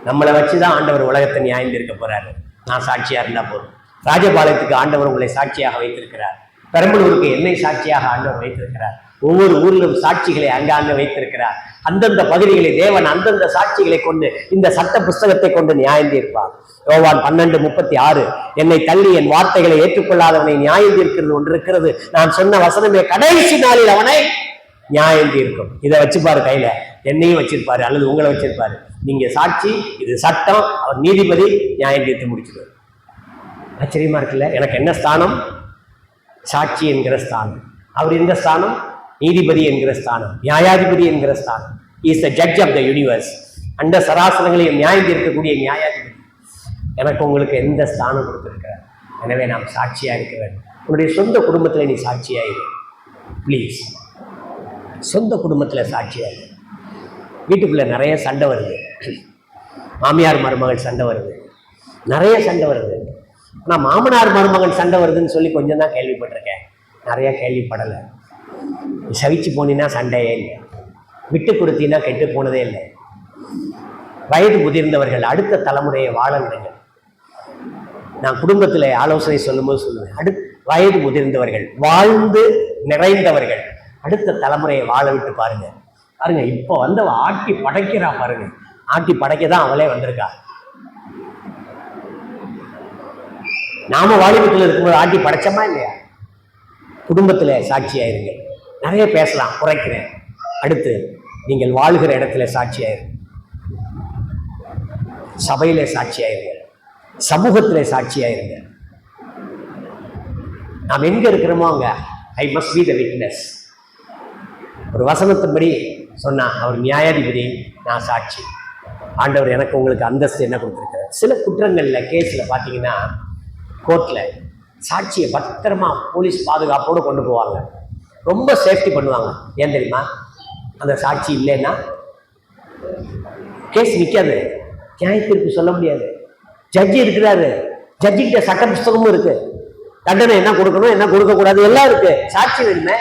நம்மளை வச்சுதான் ஆண்டவர் உலகத்தை நியாயம் தீர்க்க போறாரு. நான் சாட்சியா இருந்தா போதும். ராஜபாளையத்துக்கு ஆண்டவர் உங்களை சாட்சியாக வைத்திருக்கிறார். பெரம்பலூருக்கு என்னை சாட்சியாக ஆண்டவர் வைத்திருக்கிறார். ஒவ்வொரு ஊரிலும் சாட்சிகளை அங்காங்க வைத்திருக்கிறார். அந்தந்த பகுதிகளை தேவன் அந்தந்த சாட்சிகளை கொண்டு இந்த சட்ட புஸ்தகத்தை கொண்டு நியாயம் தீர்ப்பார். யோவான் 12:36, என்னை தள்ளி என் வார்த்தைகளை ஏற்றுக்கொள்ளாதவனை நியாயம் தீர்க்கிறது ஒன்று இருக்கிறது, நான் சொன்ன வசனமே கடைசி நாளில் அவனை நியாயம் தீர்க்கும். இதை வச்சுப்பாரு கையில, என்னையும் வச்சிருப்பாரு அல்லது உங்களை வச்சிருப்பாரு. நீங்க சாட்சி, இது சட்டம், அவர் நீதிபதி, நியாயம் தீர்த்து முடிச்சிடுவார். ஆச்சரியமா இருக்குல்ல? எனக்கு என்ன ஸ்தானம்? சாட்சி என்கிற ஸ்தானம். அவர் எந்த ஸ்தானம்? நீதிபதி என்கிற ஸ்தானம், நியாயாதிபதி என்கிற ஸ்தானம். Is the judge of the universe. அந்த சராசரங்களையும் நியாயம் தீர்க்கக்கூடிய நியாயாதிபதி. எனக்கு உங்களுக்கு எந்த ஸ்தானம் கொடுத்திருக்கிறார்? எனவே நாம் சாட்சியா இருக்க வேண்டும். உன்னுடைய சொந்த குடும்பத்துல நீ சாட்சியா இரு ப்ளீஸ். சொந்த குடும்பத்துல சாட்சியா இரு. வீட்டுக்குள்ள நிறைய சண்டை வருது, மாமியார் மருமகள் சண்டை வருது, நிறைய சண்டை வருது. நான் மாமனார் மருமகன் சண்டை வருதுன்னு சொல்லி கொஞ்சம் தான் கேள்விப்பட்டிருக்கேன், நிறைய கேள்விப்படலை. சவிச்சு போனீங்கன்னா சண்டையே இல்லை, விட்டு கொடுத்தீங்கன்னா கெட்டு போனதே இல்லை. வயது முதிர்ந்தவர்கள் அடுத்த தலைமுறையை வாழ விடுங்கள். நான் குடும்பத்தில் ஆலோசனை சொல்லும்போது சொல்லுவேன், வயது முதிர்ந்தவர்கள், வாழ்ந்து நிறைந்தவர்கள் அடுத்த தலைமுறையை வாழ விட்டு பாருங்க. பாருங்க, இப்போ வந்து ஆட்டி படைக்கிறா பாருங்க, ஆட்டி படைக்க தான் அவளே வந்திருக்கா. நாம வாலிபத்தில் இருக்கும்போது ஆட்டி படைச்சோமா இல்லையா? குடும்பத்துல சாட்சியாயிருங்க. நிறைய பேசலாம், குறைக்கிறேன். அடுத்து நீங்கள் வாழ்கிற இடத்துல சாட்சியாயிருங்க, சபையிலே சாட்சியாயிருங்க, சமூகத்திலே சாட்சியாயிருங்க. நாம் எங்க இருக்கிறோமோ அங்க I must be the witness. ஒரு வசனத்தின்படி சொன்னா அவர் நியாயாதிபதி, நான் சாட்சி. ஆண்டவர் எனக்கு உங்களுக்கு அந்தஸ்து என்ன கொடுத்திருக்கிறார்? சில குற்றங்கள்ல கேஸ்ல பாத்தீங்கன்னா கோர்ட்ல சாட்சியை பத்திரமா போலீஸ் பாதுகாப்போடு கொண்டு போவாங்க, ரொம்ப சேஃப்டி பண்ணுவாங்க. ஏன் தெரியுமா? அந்த சாட்சி இல்லைன்னா கேஸ் நிற்காது, நியாய தீர்ப்பு சொல்ல முடியாது. ஜட்ஜி இருக்கிறாரு, ஜட்ஜிக்கிட்ட சட்ட புஸ்தகமும் இருக்கு, தண்டனை என்ன கொடுக்கணும் என்ன கொடுக்க கூடாது எல்லாம் இருக்கு. சாட்சி வேணுமே.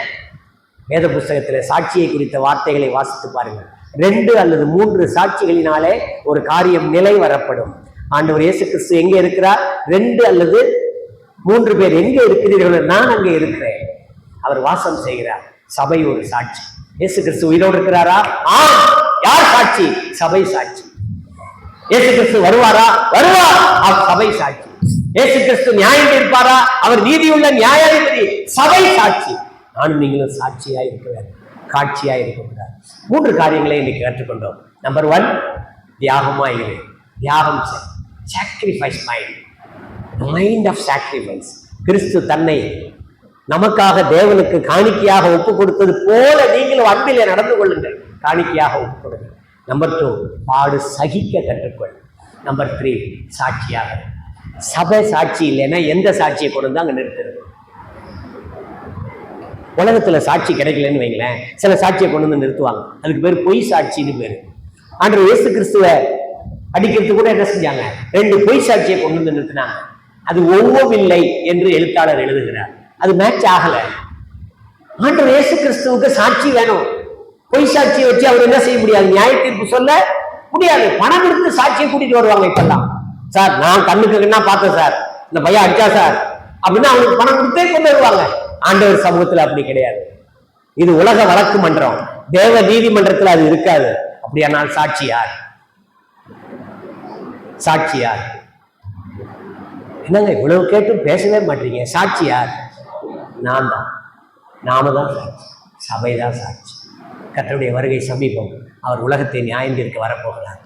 வேத புஸ்தகத்தில் சாட்சியை குறித்த வார்த்தைகளை வாசித்து பாருங்க. 2 அல்லது 3 சாட்சிகளினாலே ஒரு காரியம் நிலை வரப்படும். ஆண்டவர் இயேசு கிறிஸ்து எங்க இருக்கிறார்? 2 அல்லது 3 பேர் எங்க இருக்கிறீர்கள்? நான் அங்கே இருக்கிறேன். அவர் வாசம் செய்கிறார். சபை ஒரு சாட்சி. இயேசு கிறிஸ்து உயிரோடு இருக்கிறாரா? யார் சாட்சி? சபை சாட்சி. இயேசு கிறிஸ்து வருவாரா? வருவார். சபை சாட்சி. இயேசு கிறிஸ்து நியாயம் தீர்ப்பாரா? அவர் நீதியுள்ள நியாயாதிபதி. சபை சாட்சி. நானும் நீங்களும் சாட்சியா இருக்க வேண்டும், காட்சியா இருக்கக்கூடாது. 3 காரியங்களை இன்னைக்கு கற்றுக்கொண்டோம். நம்பர் 1, தியாகமா இரு. தியாகம் செய். Sacrifice mind, mind of sacrifice. கிறிஸ்து தன்னை நமக்காக தேவனுக்கு காணிக்கையாக ஒப்பு கொடுத்தது போல நீங்களும் அன்பிலே நடந்து கொள்ளுங்கள், காணிக்கையாக ஒப்பு கொடுங்க. நம்பர் 2, பாடு சகிக்க கற்றுக்கொள். நம்பர் 3, சாட்சியாக. சபை சாட்சி இல்லைன்னா எந்த சாட்சியை கொண்டு வந்து அங்க நிறுத்துறது? உலகத்துல சாட்சி கிடைக்கலன்னு வைங்களேன், சில சாட்சியை கொண்டு வந்து நிறுத்துவாங்க. அதுக்கு பேர் பொய் சாட்சின்னு பேரு. ஆண்டவர் இயேசு கிறிஸ்துவை அடிக்கிறது கூட என்ன செஞ்சாங்க? 2 பொய் சாட்சியை கொண்டு வந்து நிறுத்தினாங்க. அது ஒவ்வொன்றில்லை என்று எழுத்தாளர் எழுதுகிறார். அது மேட்ச் ஆகல. ஆண்டவர் இயேசு கிறிஸ்துவுக்கு சாட்சி வேணும். பொய் சாட்சியை வச்சு அவர் என்ன செய்ய முடியாது? நியாய தீர்ப்பு சொல்ல முடியாது. பணம் கொடுத்து சாட்சியை கூட்டிட்டு வருவாங்க. இப்பெல்லாம் சார் நான் கண்ணுக்கு கண்ணா பார்த்தேன் சார், இந்த பையன் அடிச்சா சார் அப்படின்னா அவங்களுக்கு பணம் கொடுத்தே கொண்டு வருவாங்க. ஆண்டவர் சமூகத்துல அப்படி கிடையாது. இது உலக வழக்கு மன்றம், தேவ நீதிமன்றத்துல அது இருக்காது. அப்படியானால் சாட்சி யார்? சாட்சியார். என்னங்க இவ்வளவு கேட்டும் பேசவே மாட்டீங்க? சாட்சியார் நான் தான், நாம தான் சாட்சி, சபை தான் சாட்சி. கர்த்தருடைய வருகை சமீபம். அவர் உலகத்தை நியாயம் தீர்க்க வரப்போகிறார்.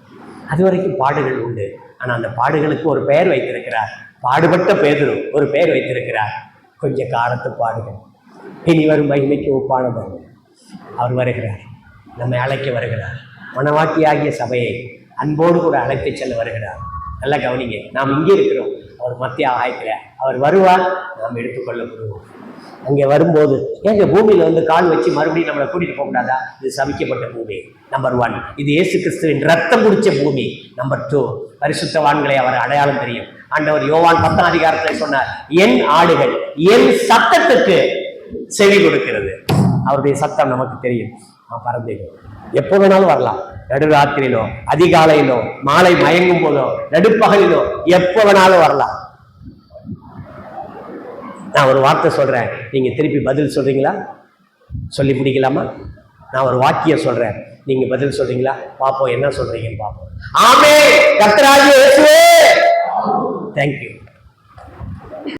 அது வரைக்கும் பாடுகள் உண்டு. ஆனால் அந்த பாடுகளுக்கு ஒரு பெயர் வைத்திருக்கிறார். பாடுபட்ட பேதுரு ஒரு பெயர் வைத்திருக்கிறார், கொஞ்ச காலத்து பாடுகள் இனி வரும் மகிமைக்கு ஒப்பானவர். அவர் வருகிறார், நம்மை அழைக்க வருகிறார். மனவாட்டியாகிய சபையை அன்போடு கூட அழைத்து செல்ல வருகிறார். நல்லா கவனிங்க, நாம் இங்கே இருக்கிறோம், அவர் மத்திய ஆகாயத்தில். அவர் வருவார், நாம் எடுத்துக்கொள்ளப்படுவோம். அங்கே வரும்போது ஏங்க பூமியில் வந்து கால் வச்சு மறுபடியும் நம்மளை கூட்டிட்டு போக கூடாதா? இது சபிக்கப்பட்ட பூமி. நம்பர் 1, இது இயேசு கிறிஸ்துவின் ரத்தம் குடிச்ச பூமி. நம்பர் 2, பரிசுத்தவான்களை அவர் அடையாளம் தெரியும். ஆண்டவர் யோவான் 10ஆம் அதிகாரத்தில் சொன்னார், என் ஆடுகள் என் சத்தத்துக்கு செவி கொடுக்கிறது. அவருடைய சத்தம் நமக்கு தெரியும். பறந்தீங்க எப்போ வேணாலும் வரலாம். நடுராத்திரியிலோ, அதிகாலையிலோ, மாலை மயங்கும் போதோ, நடுப்பகலிலோ, எப்போ வேணாலும் வரலாம். நான் ஒரு வார்த்தை சொல்றேன், நீங்க திருப்பி பதில் சொல்றீங்களா? சொல்லி முடிக்கலாமா? நான் ஒரு வாக்கியம் சொல்றேன், நீங்க பதில் சொல்றீங்களா? பாப்போம் என்ன சொல்றீங்கன்னு பாப்போம். ஆமென். கர்த்தராகிய இயேசுவே, தேங்க்யூ.